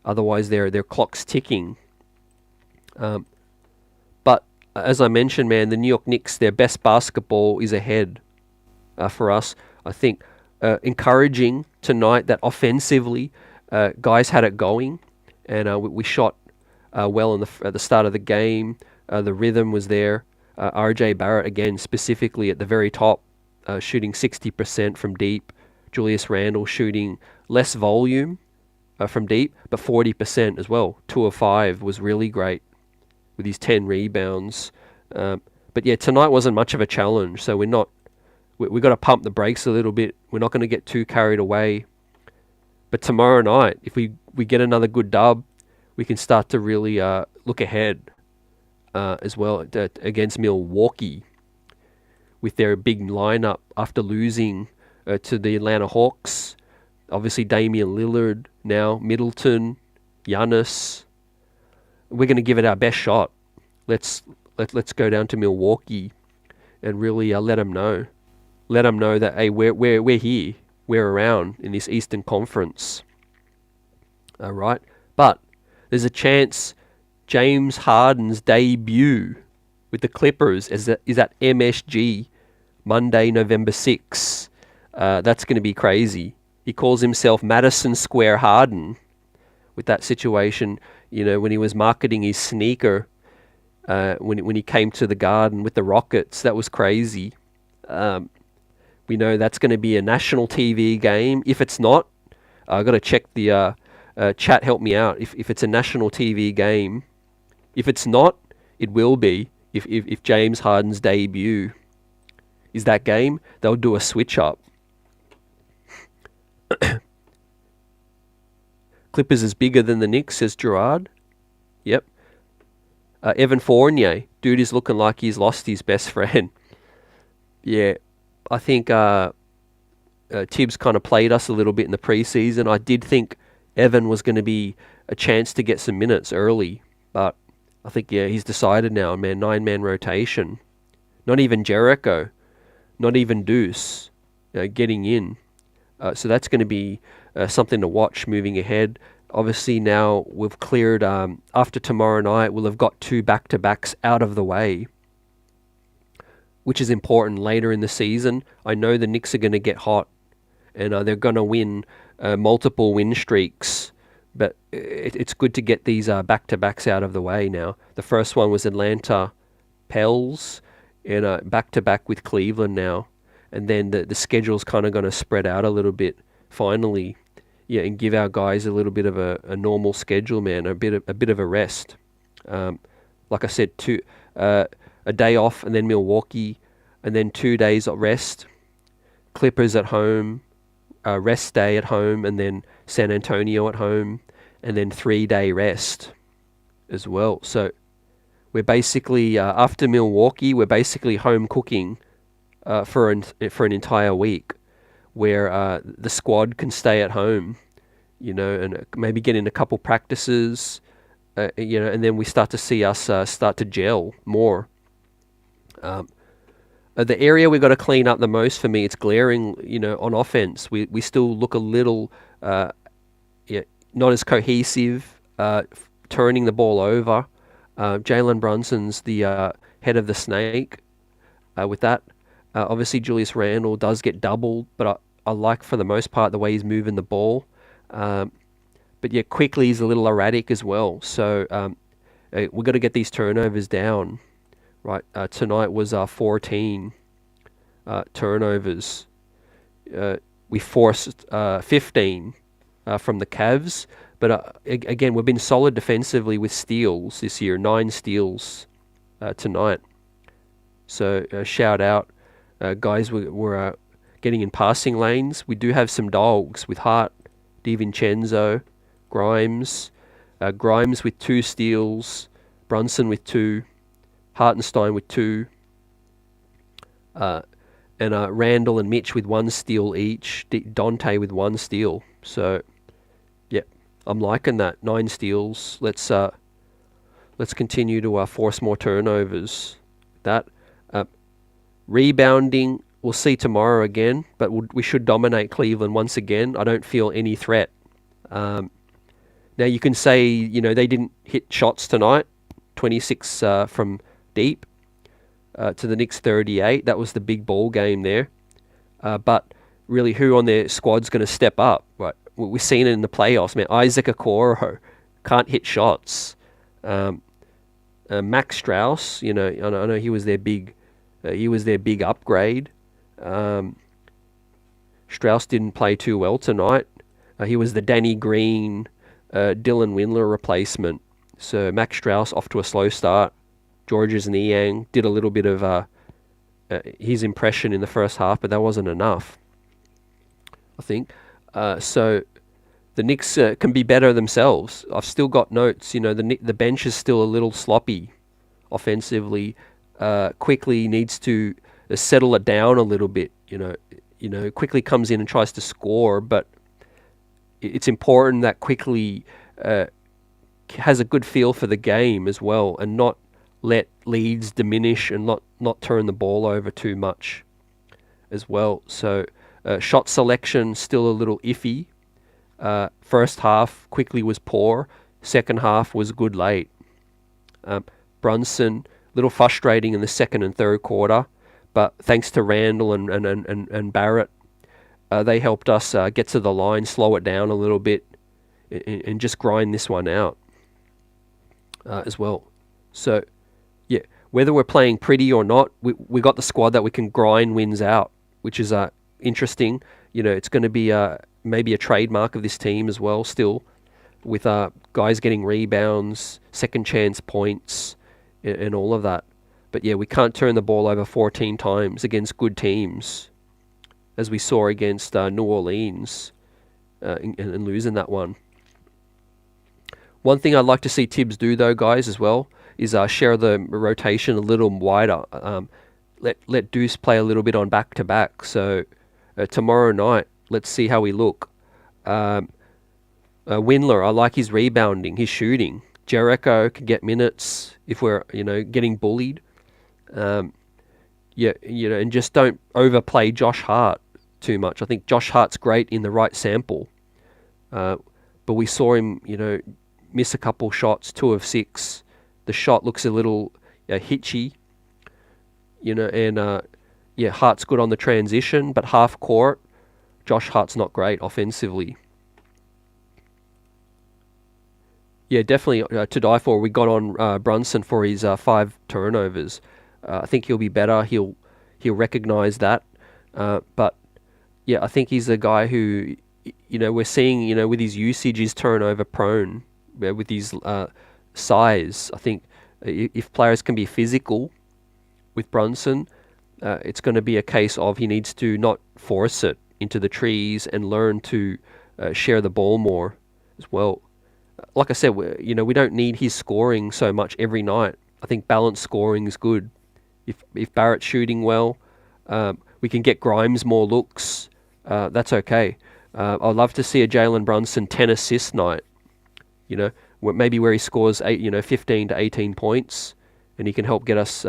Otherwise, their clock's ticking. But as I mentioned, man, the New York Knicks, their best basketball is ahead for us. I think encouraging tonight that offensively, guys had it going, and we shot well at the start of the game. The rhythm was there. RJ Barrett, again, specifically at the very top, shooting 60% from deep. Julius Randle shooting less volume from deep, but 40% as well. 2 of 5 was really great with his 10 rebounds. But tonight wasn't much of a challenge, so we got to pump the brakes a little bit. We're not going to get too carried away. But tomorrow night, if we get another good dub, we can start to really look ahead as well against Milwaukee with their big lineup after losing to the Atlanta Hawks. Obviously, Damian Lillard now, Middleton, Giannis. We're going to give it our best shot. Let's go down to Milwaukee and really let them know. Let them know that, hey, we're here. We're around in this Eastern Conference. All right. But there's a chance James Harden's debut with the Clippers is at MSG Monday, November 6th. That's going to be crazy. He calls himself Madison Square Harden with that situation, when he was marketing his sneaker, when he came to the Garden with the Rockets. That was crazy. We know that's going to be a national TV game. If it's not, I've got to check the Chat, help me out. If it's a national TV game, if it's not, it will be. If James Harden's debut is that game, they'll do a switch up. Clippers is bigger than the Knicks, says Gerard. Yep. Evan Fournier, dude is looking like he's lost his best friend. Yeah, I think Tibbs kind of played us a little bit in the preseason. I did think Evan was going to be a chance to get some minutes early, but I think, he's decided now, man, 9-man rotation. Not even Jericho, not even Deuce getting in. So that's going to be something to watch moving ahead. Obviously now we've cleared, after tomorrow night, we'll have got 2 back-to-backs out of the way, which is important later in the season. I know the Knicks are going to get hot, and they're going to win multiple win streaks, but it's good to get these back-to-backs out of the way now. The first one was Atlanta Pels, and back-to-back with Cleveland now. And then the schedule's kind of going to spread out a little bit, finally. Yeah, and give our guys a little bit of a normal schedule, man, a bit of a rest. Like I said, a day off, and then Milwaukee, and then 2 days of rest. Clippers at home, rest day at home, and then San Antonio at home, and then 3-day rest as well. So we're basically, after Milwaukee, we're basically home cooking for an entire week, where the squad can stay at home, and maybe get in a couple practices, and then we start to see us start to gel more. The area we've got to clean up the most, for me, it's glaring, on offense. We still look a little not as cohesive, turning the ball over. Jalen Brunson's the head of the snake with that. Obviously, Julius Randle does get doubled, but I like, for the most part, the way he's moving the ball. But yeah, quickly he's a little erratic as well. So we've got to get these turnovers down. Right, tonight was 14 turnovers. We forced 15 from the Cavs, but again, we've been solid defensively with steals this year. 9 steals tonight. So shout out. Guys were getting in passing lanes. We do have some dogs with Hart, DiVincenzo, Grimes. Grimes with 2 steals, Brunson with 2, Hartenstein with 2, and Randle and Mitch with 1 steal each, Dante with 1 steal. So, yeah, I'm liking that. 9 steals. Let's continue to force more turnovers. That rebounding, we'll see tomorrow again, but we should dominate Cleveland once again. I don't feel any threat. Now you can say, they didn't hit shots tonight, 26 from deep to the Knicks 38. That was the big ball game there. But really, who on their squad's going to step up? Right, we've seen it in the playoffs, man. Isaac Okoro can't hit shots. Max Strauss, I know he was their big upgrade. Strauss didn't play too well tonight. He was the Danny Green, Dylan Windler replacement. So Max Strauss off to a slow start. Georges Niang did a little bit of his impression in the first half, but that wasn't enough, I think. So the Knicks can be better themselves. I've still got notes. The bench is still a little sloppy offensively. Quickly needs to settle it down a little bit. Quickly comes in and tries to score, but it's important that Quickly has a good feel for the game as well, and not let leads diminish, and not turn the ball over too much as well. So shot selection still a little iffy. First half Quickly was poor. Second half was good late. Brunson, little frustrating in the second and third quarter, but thanks to Randle and Barrett, they helped us get to the line, slow it down a little bit, and just grind this one out as well. So, yeah, whether we're playing pretty or not, we got the squad that we can grind wins out, which is interesting. It's going to be maybe a trademark of this team as well still. with guys getting rebounds, second chance points, and all of that. But yeah, we can't turn the ball over 14 times against good teams, as we saw against New Orleans, and losing that one. One thing I'd like to see Tibbs do, though, guys, as well, is share the rotation a little wider. Let Deuce play a little bit on back-to-back. So tomorrow night, let's see how we look. Windler, I like his rebounding, his shooting. Jericho can get minutes if we're getting bullied. And just don't overplay Josh Hart too much. I think Josh Hart's great in the right sample, but we saw him, miss a couple shots, 2 of 6. The shot looks a little hitchy, and Hart's good on the transition, but half court, Josh Hart's not great offensively. Yeah, definitely to die for. We got on Brunson for his 5 turnovers. I think he'll be better. He'll recognise that. But yeah, I think he's a guy who, we're seeing, with his usage, is turnover prone. With his size, I think if players can be physical with Brunson, it's going to be a case of he needs to not force it into the trees and learn to share the ball more as well. Like I said, we don't need his scoring so much every night. I think balanced scoring is good. If Barrett's shooting well, we can get Grimes more looks. That's okay. I'd love to see a Jalen Brunson 10 assist night. Maybe where he scores 15 to 18 points, and he can help get us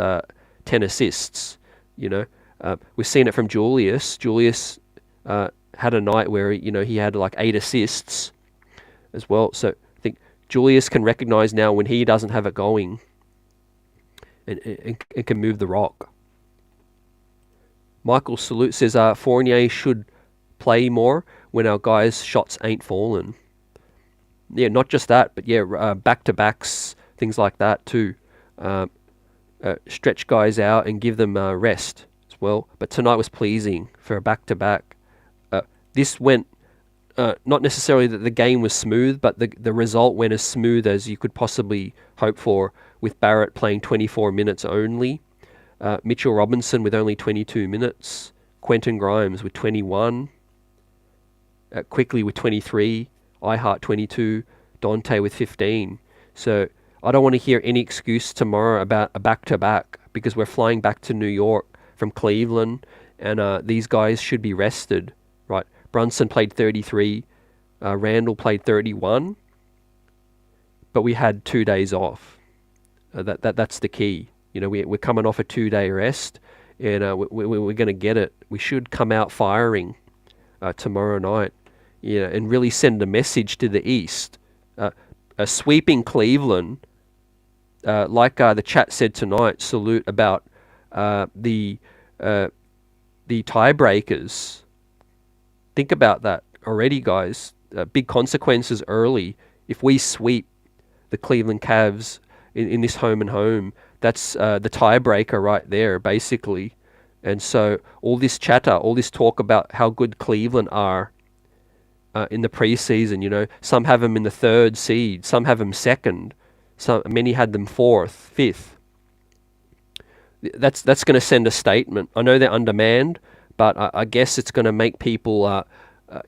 10 assists. We've seen it from Julius. Julius had a night where he had like 8 assists as well. So I think Julius can recognize now when he doesn't have it going, and can move the rock. Michael Salute says Fournier should play more when our guys' shots ain't falling. Yeah, not just that, but yeah, back-to-backs, things like that too. Stretch guys out and give them rest as well. But tonight was pleasing for a back-to-back. This went, not necessarily that the game was smooth, but the result went as smooth as you could possibly hope for, with Barrett playing 24 minutes only, Mitchell Robinson with only 22 minutes, Quentin Grimes with 21, Quickly with 23, iHart 22, Dante with 15. So I don't want to hear any excuse tomorrow about a back-to-back, because we're flying back to New York from Cleveland, and these guys should be rested, right? Brunson played 33, Randle played 31, but we had 2 days off. That's the key. We're coming off a 2-day rest, and we're going to get it. We should come out firing tomorrow night. And really send a message to the East. A sweeping Cleveland, like the chat said tonight, Salute, about the tiebreakers. Think about that already, guys. Big consequences early. If we sweep the Cleveland Cavs in this home and home, that's the tiebreaker right there, basically. And so all this chatter, all this talk about how good Cleveland are, in the preseason, some have them in the 3rd seed, some have them 2nd, many had them 4th, 5th. That's going to send a statement. I know they're undermanned, but I guess it's going to make people,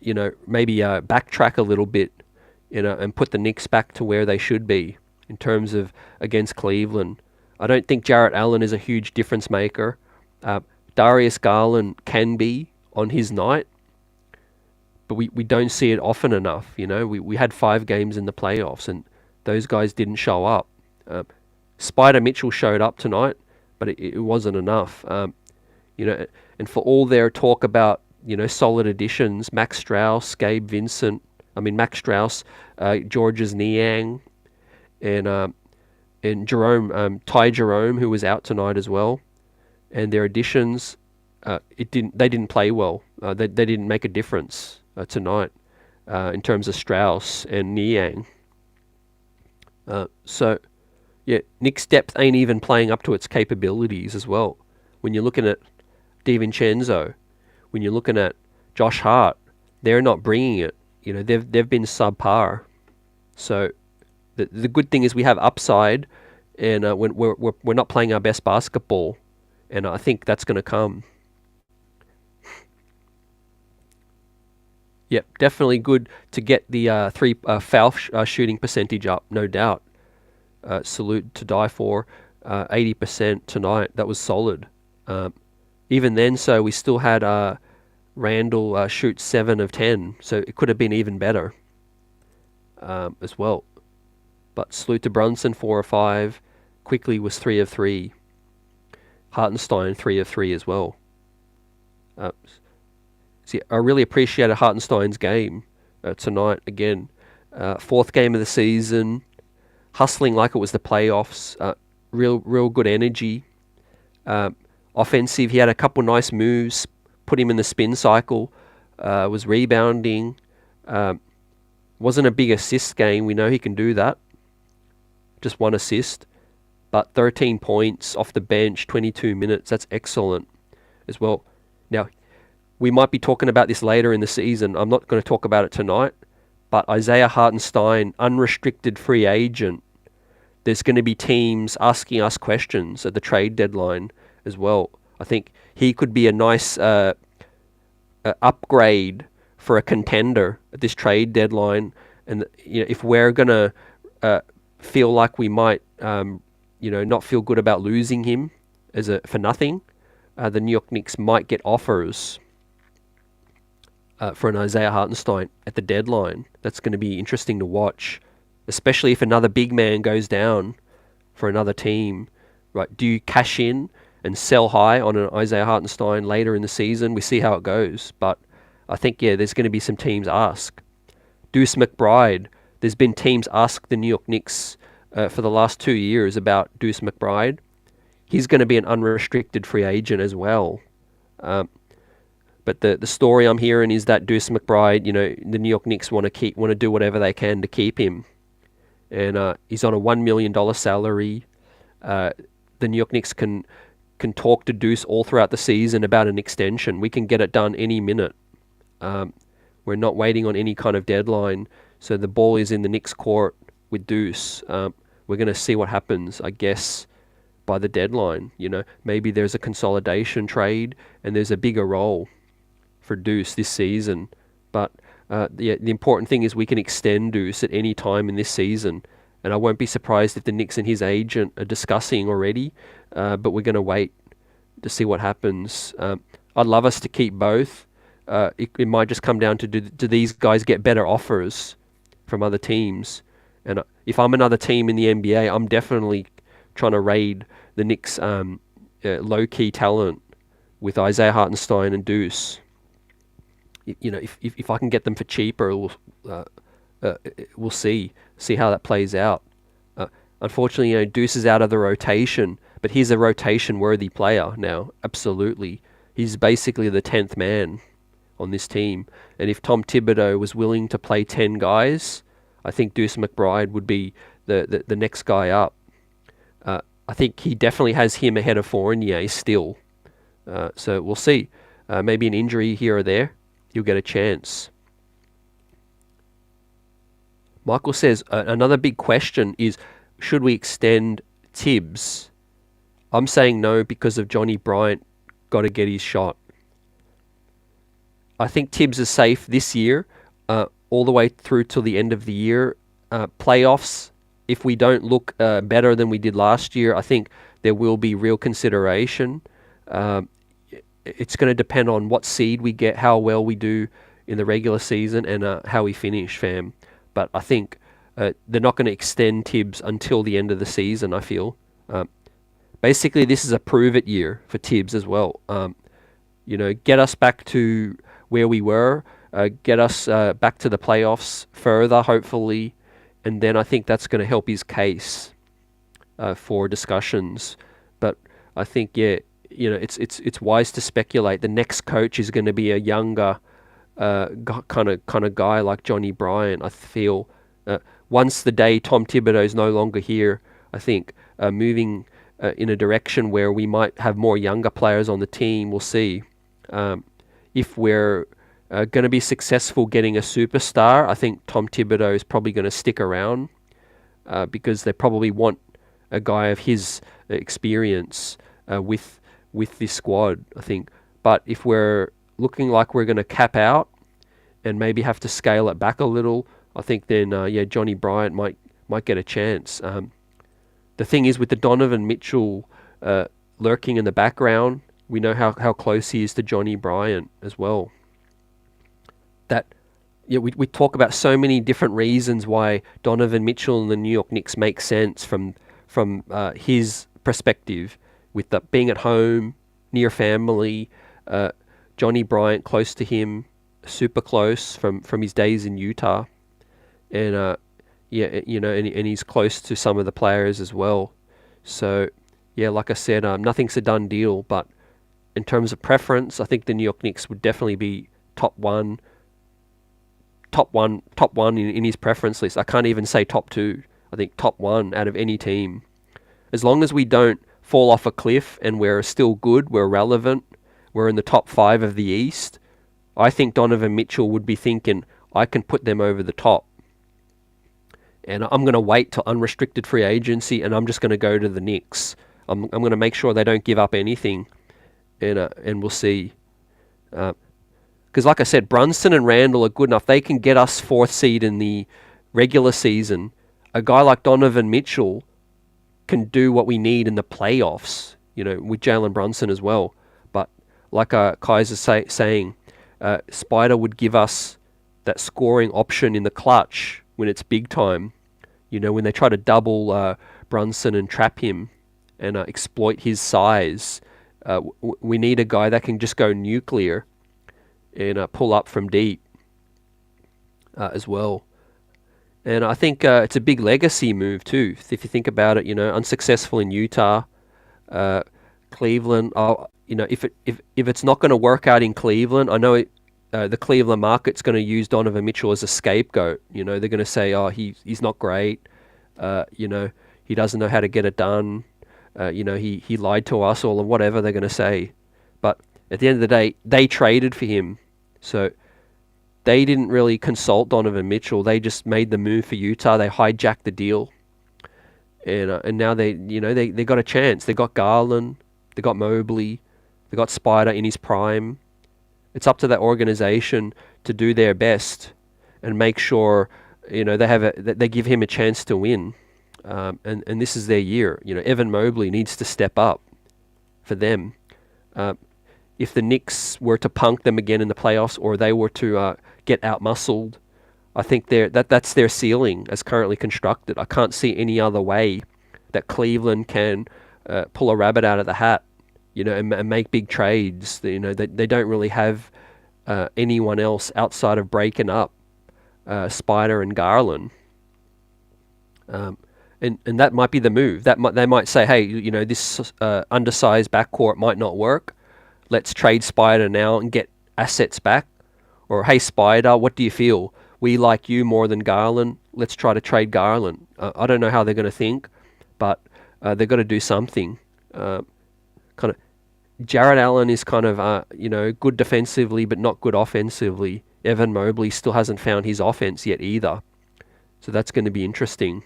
maybe backtrack a little bit, and put the Knicks back to where they should be in terms of against Cleveland. I don't think Jarrett Allen is a huge difference maker. Darius Garland can be on his night, but we don't see it often enough. We had 5 games in the playoffs, and those guys didn't show up. Spider Mitchell showed up tonight, but it wasn't enough. And for all their talk about solid additions, Max Strauss, Max Strauss, Georges Niang, and Jerome, Ty Jerome, who was out tonight as well, and their additions, they didn't play well. They didn't make a difference tonight in terms of Strauss and Niang. So, yeah, Knicks' depth ain't even playing up to its capabilities as well. When you're looking at DiVincenzo, when you're looking at Josh Hart, they're not bringing it. They've been subpar. So the good thing is we have upside, and when we're not playing our best basketball, and I think that's going to come. Yep, definitely good to get the three foul shooting percentage up, no doubt. Salute to die for. 80% tonight. That was solid. Even then, so we still had Randle shoot 7 of 10, so it could have been even better as well. But salute to Brunson, 4 of 5. Quickly was 3 of 3. Hartenstein, 3 of 3 as well. See, I really appreciated Hartenstein's game tonight again. 4th game of the season, hustling like it was the playoffs. Real good energy. Offensive, he had a couple nice moves, put him in the spin cycle, was rebounding. Wasn't a big assist game. We know he can do that. Just 1 assist. But 13 points off the bench, 22 minutes. That's excellent as well. Now, we might be talking about this later in the season. I'm not going to talk about it tonight. But Isaiah Hartenstein, unrestricted free agent. There's going to be teams asking us questions at the trade deadline as well. I think he could be a nice upgrade for a contender at this trade deadline. And if we're going to feel like we might, not feel good about losing him for nothing, the New York Knicks might get offers for an Isaiah Hartenstein at the deadline. That's going to be interesting to watch, especially if another big man goes down for another team. Right? Do you cash in and sell high on an Isaiah Hartenstein later in the season? We see how it goes. But I think, there's going to be some teams ask. Deuce McBride. There's been teams ask the New York Knicks for the last 2 years about Deuce McBride. He's going to be an unrestricted free agent as well. But the story I'm hearing is that Deuce McBride, the New York Knicks want to do whatever they can to keep him. And he's on a $1 million salary. The New York Knicks can talk to Deuce all throughout the season about an extension. We can get it done any minute. We're not waiting on any kind of deadline. So the ball is in the Knicks' court with Deuce. We're going to see what happens, I guess, by the deadline. Maybe there's a consolidation trade and there's a bigger role for Deuce this season. But the important thing is we can extend Deuce at any time in this season. And I won't be surprised if the Knicks and his agent are discussing already. But we're going to wait to see what happens. I'd love us to keep both. It might just come down to do these guys get better offers from other teams? And if I'm another team in the NBA, I'm definitely trying to raid the Knicks' low-key talent with Isaiah Hartenstein and Deuce. If I can get them for cheaper, we'll see how that plays out. Unfortunately, Deuce is out of the rotation, but he's a rotation-worthy player now. Absolutely, he's basically the 10th man on this team. And if Tom Thibodeau was willing to play 10 guys, I think Deuce McBride would be the next guy up. I think he definitely has him ahead of Fournier still. So we'll see. Maybe an injury here or there, he'll get a chance. Michael says, another big question is, should we extend Tibbs? I'm saying no because of Johnny Bryant got to get his shot. I think Tibbs is safe this year, all the way through till the end of the year. Playoffs, if we don't look better than we did last year, I think there will be real consideration. It's going to depend on what seed we get, how well we do in the regular season, and how we finish, fam. But I think they're not going to extend Tibbs until the end of the season, I feel. Basically, this is a prove-it year for Tibbs as well. Get us back to where we were, get us back to the playoffs further, hopefully, and then I think that's going to help his case for discussions. But I think, it's wise to speculate. The next coach is going to be a younger kind of guy like Johnny Bryant. I feel once the day Tom Thibodeau is no longer here, I think moving in a direction where we might have more younger players on the team. We'll see. If we're going to be successful getting a superstar, I think Tom Thibodeau is probably going to stick around because they probably want a guy of his experience with this squad, I think. But if we're looking like we're going to cap out and maybe have to scale it back a little, I think then Johnny Bryant might get a chance. The thing is with the Donovan Mitchell lurking in the background, we know how close he is to Johnny Bryant as well. We talk about so many different reasons why Donovan Mitchell and the New York Knicks make sense from his perspective, with being at home, near family, Johnny Bryant close to him, super close from his days in Utah, and and he's close to some of the players as well. So like I said, nothing's a done deal, but in terms of preference, I think the New York Knicks would definitely be top one in his preference list. I can't even say top two. I think top one out of any team. As long as we don't fall off a cliff and we're still good, we're relevant, we're in the top 5 of the East, I think Donovan Mitchell would be thinking, I can put them over the top. And I'm going to wait till unrestricted free agency and I'm just going to go to the Knicks. I'm going to make sure they don't give up anything. And we'll see. Because like I said, Brunson and Randle are good enough. They can get us 4th seed in the regular season. A guy like Donovan Mitchell can do what we need in the playoffs, with Jalen Brunson as well. But like Kaiser's saying, Spider would give us that scoring option in the clutch when it's big time. When they try to double Brunson and trap him and exploit his size, we need a guy that can just go nuclear and pull up from deep as well. And I think it's a big legacy move too. If you think about it, unsuccessful in Utah, Cleveland. If it's not going to work out in Cleveland, I know the Cleveland market's going to use Donovan Mitchell as a scapegoat. They're going to say, oh, he's not great. He doesn't know how to get it done. He lied to us, or whatever they're going to say. But at the end of the day, they traded for him, so they didn't really consult Donovan Mitchell. They just made the move for Utah. They hijacked the deal, and now they got a chance. They got Garland, they got Mobley, they got Spider in his prime. It's up to that organization to do their best and make sure they give him a chance to win. And this is their year. Evan Mobley needs to step up for them. If the Knicks were to punk them again in the playoffs, or they were to get outmuscled, I think that's their ceiling as currently constructed. I can't see any other way that Cleveland can pull a rabbit out of the hat, and make big trades. They don't really have anyone else outside of breaking up Spider and Garland. And that might be the move. They might say, hey, this undersized backcourt might not work. Let's trade Spider now and get assets back. Or, hey, Spider, what do you feel? We like you more than Garland. Let's try to trade Garland. I don't know how they're going to think, but they've got to do something. Jarrett Allen is kind of, good defensively, but not good offensively. Evan Mobley still hasn't found his offense yet either. So that's going to be interesting.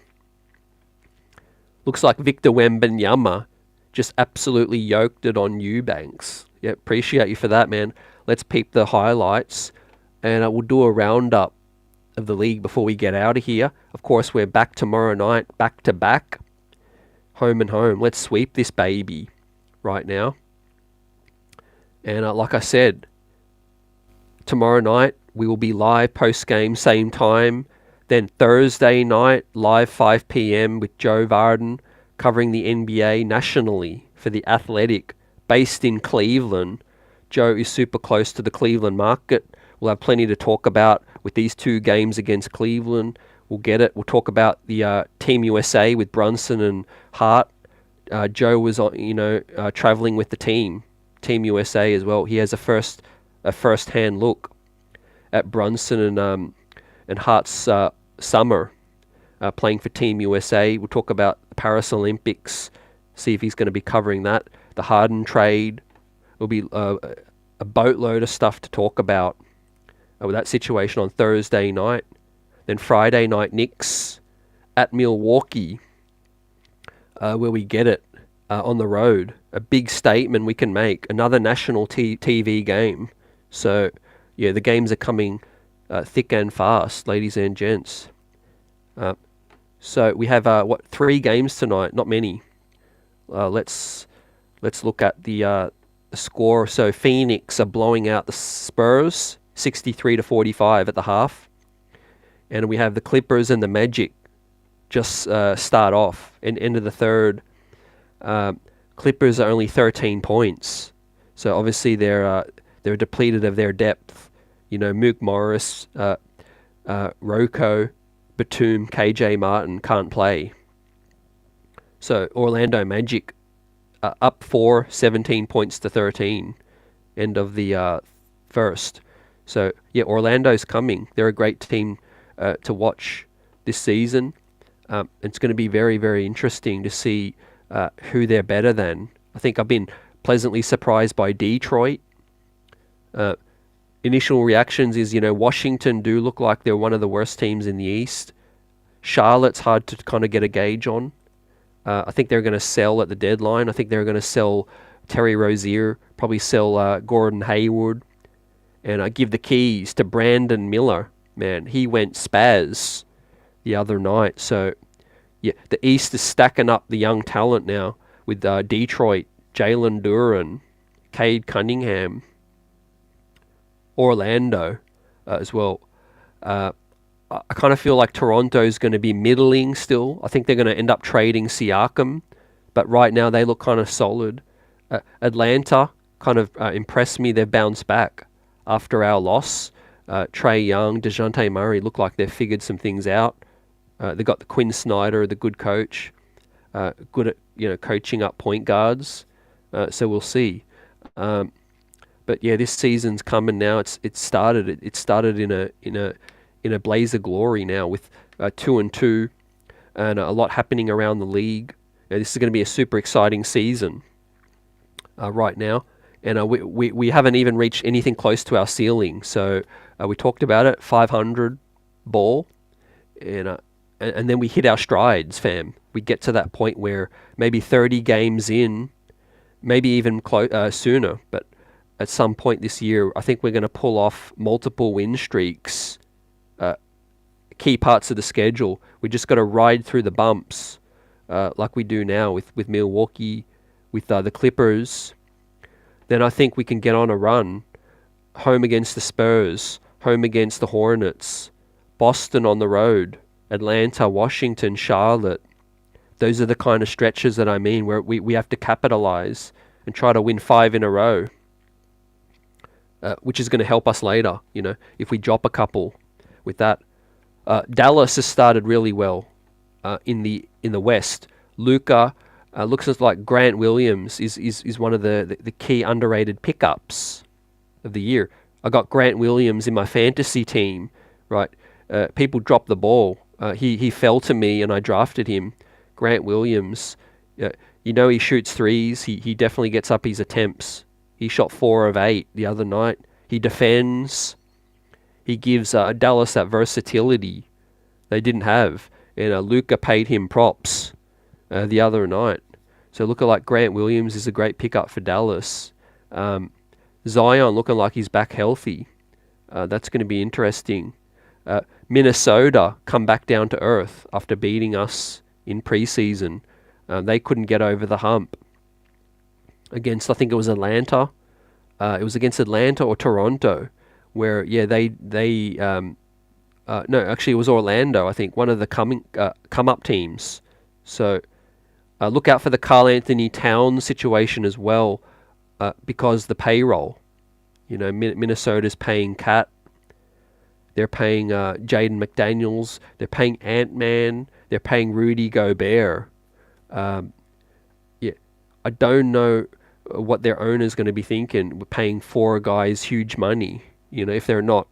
Looks like Victor Wembanyama just absolutely yoked it on Eubanks. Yeah, appreciate you for that, man. Let's peep the highlights, and we'll do a roundup of the league before we get out of here. Of course, we're back tomorrow night, back to back, home and home. Let's sweep this baby right now. And like I said, tomorrow night we will be live post-game, same time. Then Thursday night, live 5 p.m. with Joe Varden covering the NBA nationally for The Athletic, based in Cleveland. Joe is super close to the Cleveland market. We'll have plenty to talk about with these 2 games against Cleveland. We'll get it. We'll talk about the Team USA with Brunson and Hart. Joe was traveling with the Team USA as well. He has a first-hand look at Brunson and Hart's summer playing for Team USA. We'll talk about the Paris Olympics, see if he's going to be covering that. The Harden trade. Will be a boatload of stuff to talk about. with that situation on Thursday night. Then Friday night, Knicks at Milwaukee, where we get it on the road. A big statement we can make. Another national TV game. So, yeah, the games are coming thick and fast, ladies and gents. So we have 3 games tonight? Not many. Let's look at the score. So Phoenix are blowing out the Spurs 63-45 at the half, and we have the Clippers and the Magic just start off and end of the third. Clippers are only 13 points, so obviously they're depleted of their depth. You know, Mook Morris, Rocco, Batum, KJ Martin can't play. So Orlando Magic up 17 points to 13, end of the first. So yeah, Orlando's coming. They're a great team to watch this season. It's going to be very, very interesting to see who they're better than. I think I've been pleasantly surprised by Detroit. Initial reactions is, Washington do look like they're one of the worst teams in the East. Charlotte's hard to kind of get a gauge on. I think they're going to sell at the deadline. I think they're going to sell Terry Rozier, probably sell Gordon Hayward, and give the keys to Brandon Miller. Man, he went spaz the other night. So, yeah, the East is stacking up the young talent now with Detroit, Jalen Duren, Cade Cunningham, Orlando as well. I kind of feel like Toronto's going to be middling still. I think they're going to end up trading Siakam, but right now they look kind of solid. Atlanta kind of impressed me. They've bounced back after our loss. Trae Young, DeJounte Murray look like they've figured some things out. They got the Quinn Snyder, the good coach, good at coaching up point guards. So we'll see. But yeah, this season's coming now. It started in a blaze of glory now with 2-2 and a lot happening around the league. This is going to be a super exciting season right now, and we haven't even reached anything close to our ceiling. So we talked about it, 500 ball, and then we hit our strides, fam. We get to that point where maybe 30 games in, maybe even sooner, but at some point this year, I think we're going to pull off multiple win streaks. Key parts of the schedule. We just got to ride through the bumps like we do now with Milwaukee, with the Clippers. Then I think we can get on a run. Home against the Spurs, home against the Hornets, Boston on the road, Atlanta, Washington, Charlotte. Those are the kind of stretches that I mean, where we have to capitalize and try to win 5 in a row, which is going to help us later, if we drop a couple with that. Dallas has started really well in the West. Luka looks like Grant Williams is one of the key underrated pickups of the year. I got Grant Williams in my fantasy team, right? People dropped the ball. He fell to me and I drafted him. Grant Williams, he shoots threes. He definitely gets up his attempts. He shot 4 of 8 the other night. He defends. He gives Dallas that versatility they didn't have. And Luka paid him props the other night. So looking like Grant Williams is a great pickup for Dallas. Zion looking like he's back healthy. That's going to be interesting. Minnesota come back down to earth after beating us in preseason. They couldn't get over the hump against, I think it was Atlanta. It was against Atlanta or Toronto, where no, actually it was Orlando, I think, one of the come up teams. So look out for the Karl Anthony Towns situation as well, because the payroll. Minnesota's paying Cat. They're paying Jaden McDaniels. They're paying Ant-Man. They're paying Rudy Gobert. I don't know what their owner's going to be thinking. We're paying 4 guys huge money, if they're not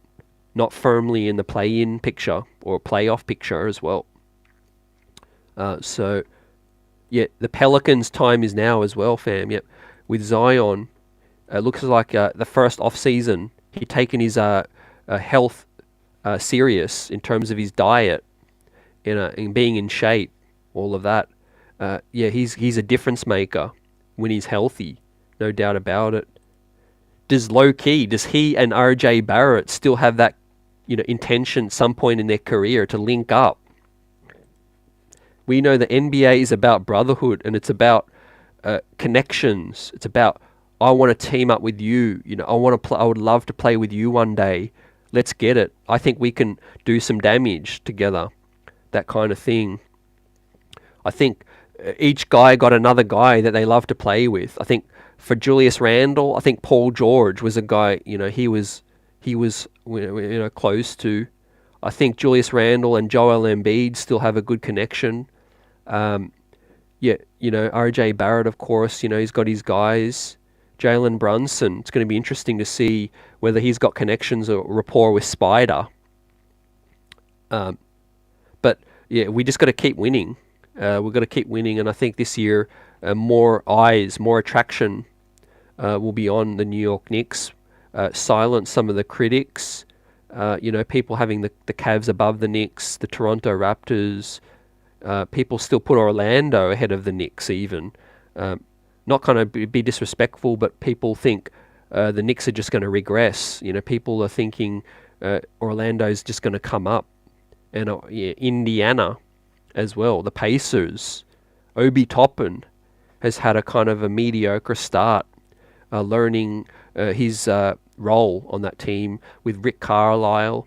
firmly in the play-in picture or playoff picture as well. So, yeah, the Pelicans' time is now as well, fam. Yep, with Zion, it looks like the first off-season, he'd taken his health serious in terms of his diet and being in shape, all of that. He's a difference maker when he's healthy, no doubt about it. Does he and RJ Barrett still have that, intention at some point in their career to link up? We know the NBA is about brotherhood, and it's about connections. It's about, I want to team up with you. I would love to play with you one day. Let's get it. I think we can do some damage together. That kind of thing. I think each guy got another guy that they love to play with. I think for Julius Randle, I think Paul George was a guy, he was close to. I think Julius Randle and Joel Embiid still have a good connection. RJ Barrett, of course, he's got his guys. Jalen Brunson, it's going to be interesting to see whether he's got connections or rapport with Spider. We just got to keep winning. We've got to keep winning, and I think this year more eyes, more attraction will be on the New York Knicks. Silence some of the critics. People having the CAVS above the Knicks, the Toronto Raptors. People still put Orlando ahead of the Knicks even. Not kind of be disrespectful, but people think the Knicks are just going to regress. People are thinking Orlando's just going to come up. And Indiana as well, the Pacers. Obi Toppin has had a kind of a mediocre start, learning his role on that team with Rick Carlisle.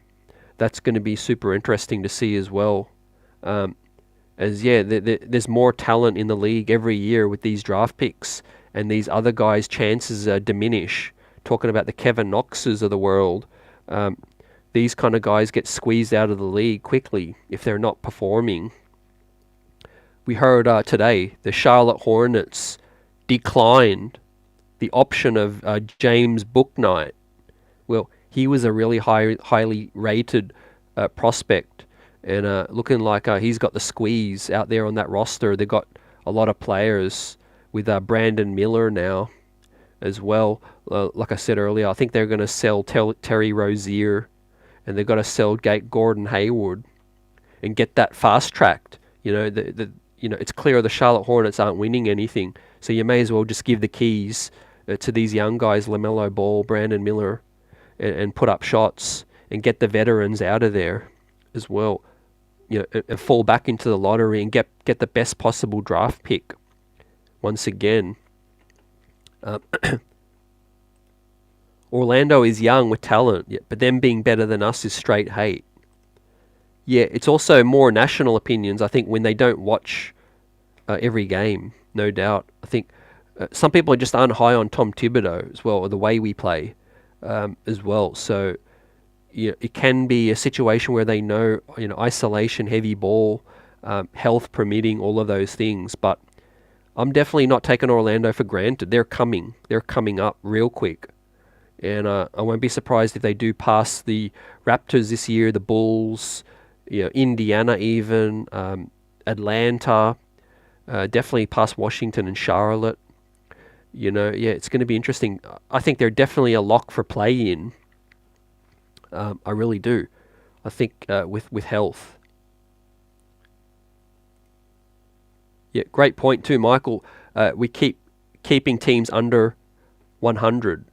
That's going to be super interesting to see as well. There's more talent in the league every year with these draft picks, and these other guys' chances diminish. Talking about the Kevin Knoxes of the world, these kind of guys get squeezed out of the league quickly if they're not performing. We heard today the Charlotte Hornets declined the option of James Bouknight. Well, he was a really highly rated prospect, and looking like he's got the squeeze out there on that roster. They've got a lot of players with Brandon Miller now as well. Like I said earlier, I think they're going to sell Terry Rozier, and they've got to sell Gordon Hayward and get that fast-tracked. It's clear the Charlotte Hornets aren't winning anything, so you may as well just give the keys to these young guys, LaMelo Ball, Brandon Miller, and put up shots and get the veterans out of there as well. And fall back into the lottery and get the best possible draft pick once again. Orlando is young with talent, but them being better than us is straight hate. Yeah, it's also more national opinions, I think, when they don't watch every game, no doubt. I think some people just aren't high on Tom Thibodeau as well, or the way we play as well. So it can be a situation where they know, isolation, heavy ball, health permitting, all of those things. But I'm definitely not taking Orlando for granted. They're coming up real quick. And I won't be surprised if they do pass the Raptors this year, the Bulls, Indiana even, Atlanta, definitely past Washington and Charlotte. It's going to be interesting. I think they're definitely a lock for play-in. I really do. I think with health. Yeah, great point too, Michael. We keeping teams under 100,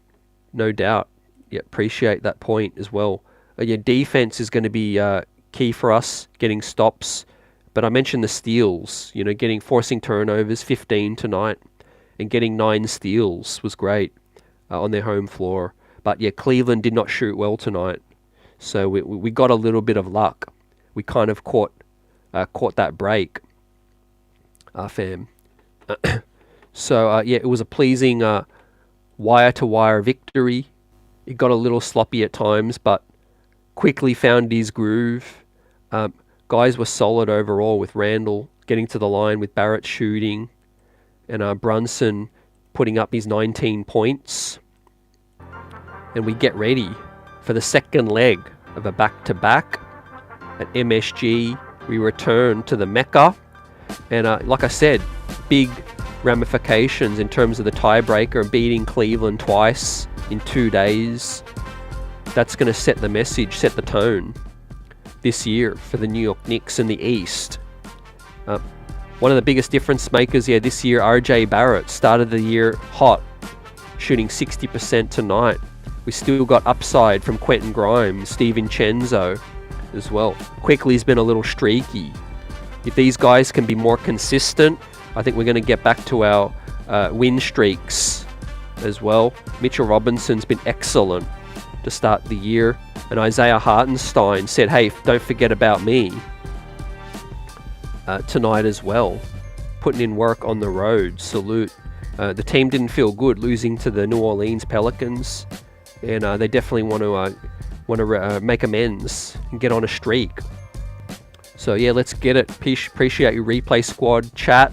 no doubt. Yeah, appreciate that point as well. Defense is going to be key for us, getting stops. But I mentioned the steals, forcing turnovers, 15 tonight, and getting 9 steals was great on their home floor. But Cleveland did not shoot well tonight, so we got a little bit of luck. We kind of caught that break, fam. So it was a pleasing wire-to-wire victory. It got a little sloppy at times, but quickly found his groove. Guys were solid overall, with Randle getting to the line, with Barrett shooting, and Brunson putting up his 19 points. And we get ready for the second leg of a back-to-back at MSG. We return to the Mecca, and like I said, big ramifications in terms of the tiebreaker, beating Cleveland twice in 2 days. that's going to set the message, set the tone this year for the New York Knicks in the East. One of the biggest difference makers this year, RJ Barrett, started the year hot, shooting 60% tonight. We still got upside from Quentin Grimes, Steve Vincenzo as well. Quickly's been a little streaky. If these guys can be more consistent, I think we're going to get back to our win streaks as well. Mitchell Robinson's been excellent to start the year. And Isaiah Hartenstein said, hey, don't forget about me tonight as well. Putting in work on the road. Salute. The team didn't feel good losing to the New Orleans Pelicans. And they definitely want to make amends and get on a streak. So yeah, let's get it. Appreciate you, Replay Squad. Chat.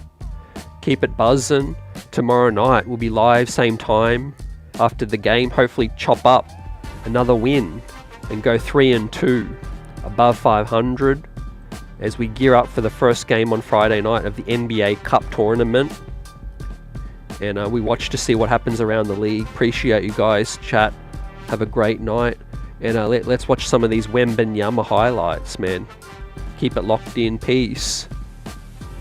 Keep it buzzing. Tomorrow night we'll be live, same time after the game. Hopefully chop up another win and go 3-2 above 500 as we gear up for the first game on Friday night of the NBA Cup tournament. And we watch to see what happens around the league. Appreciate you guys. Chat. Have a great night. And let's watch some of these Wembanyama highlights, man. Keep it locked in. Peace.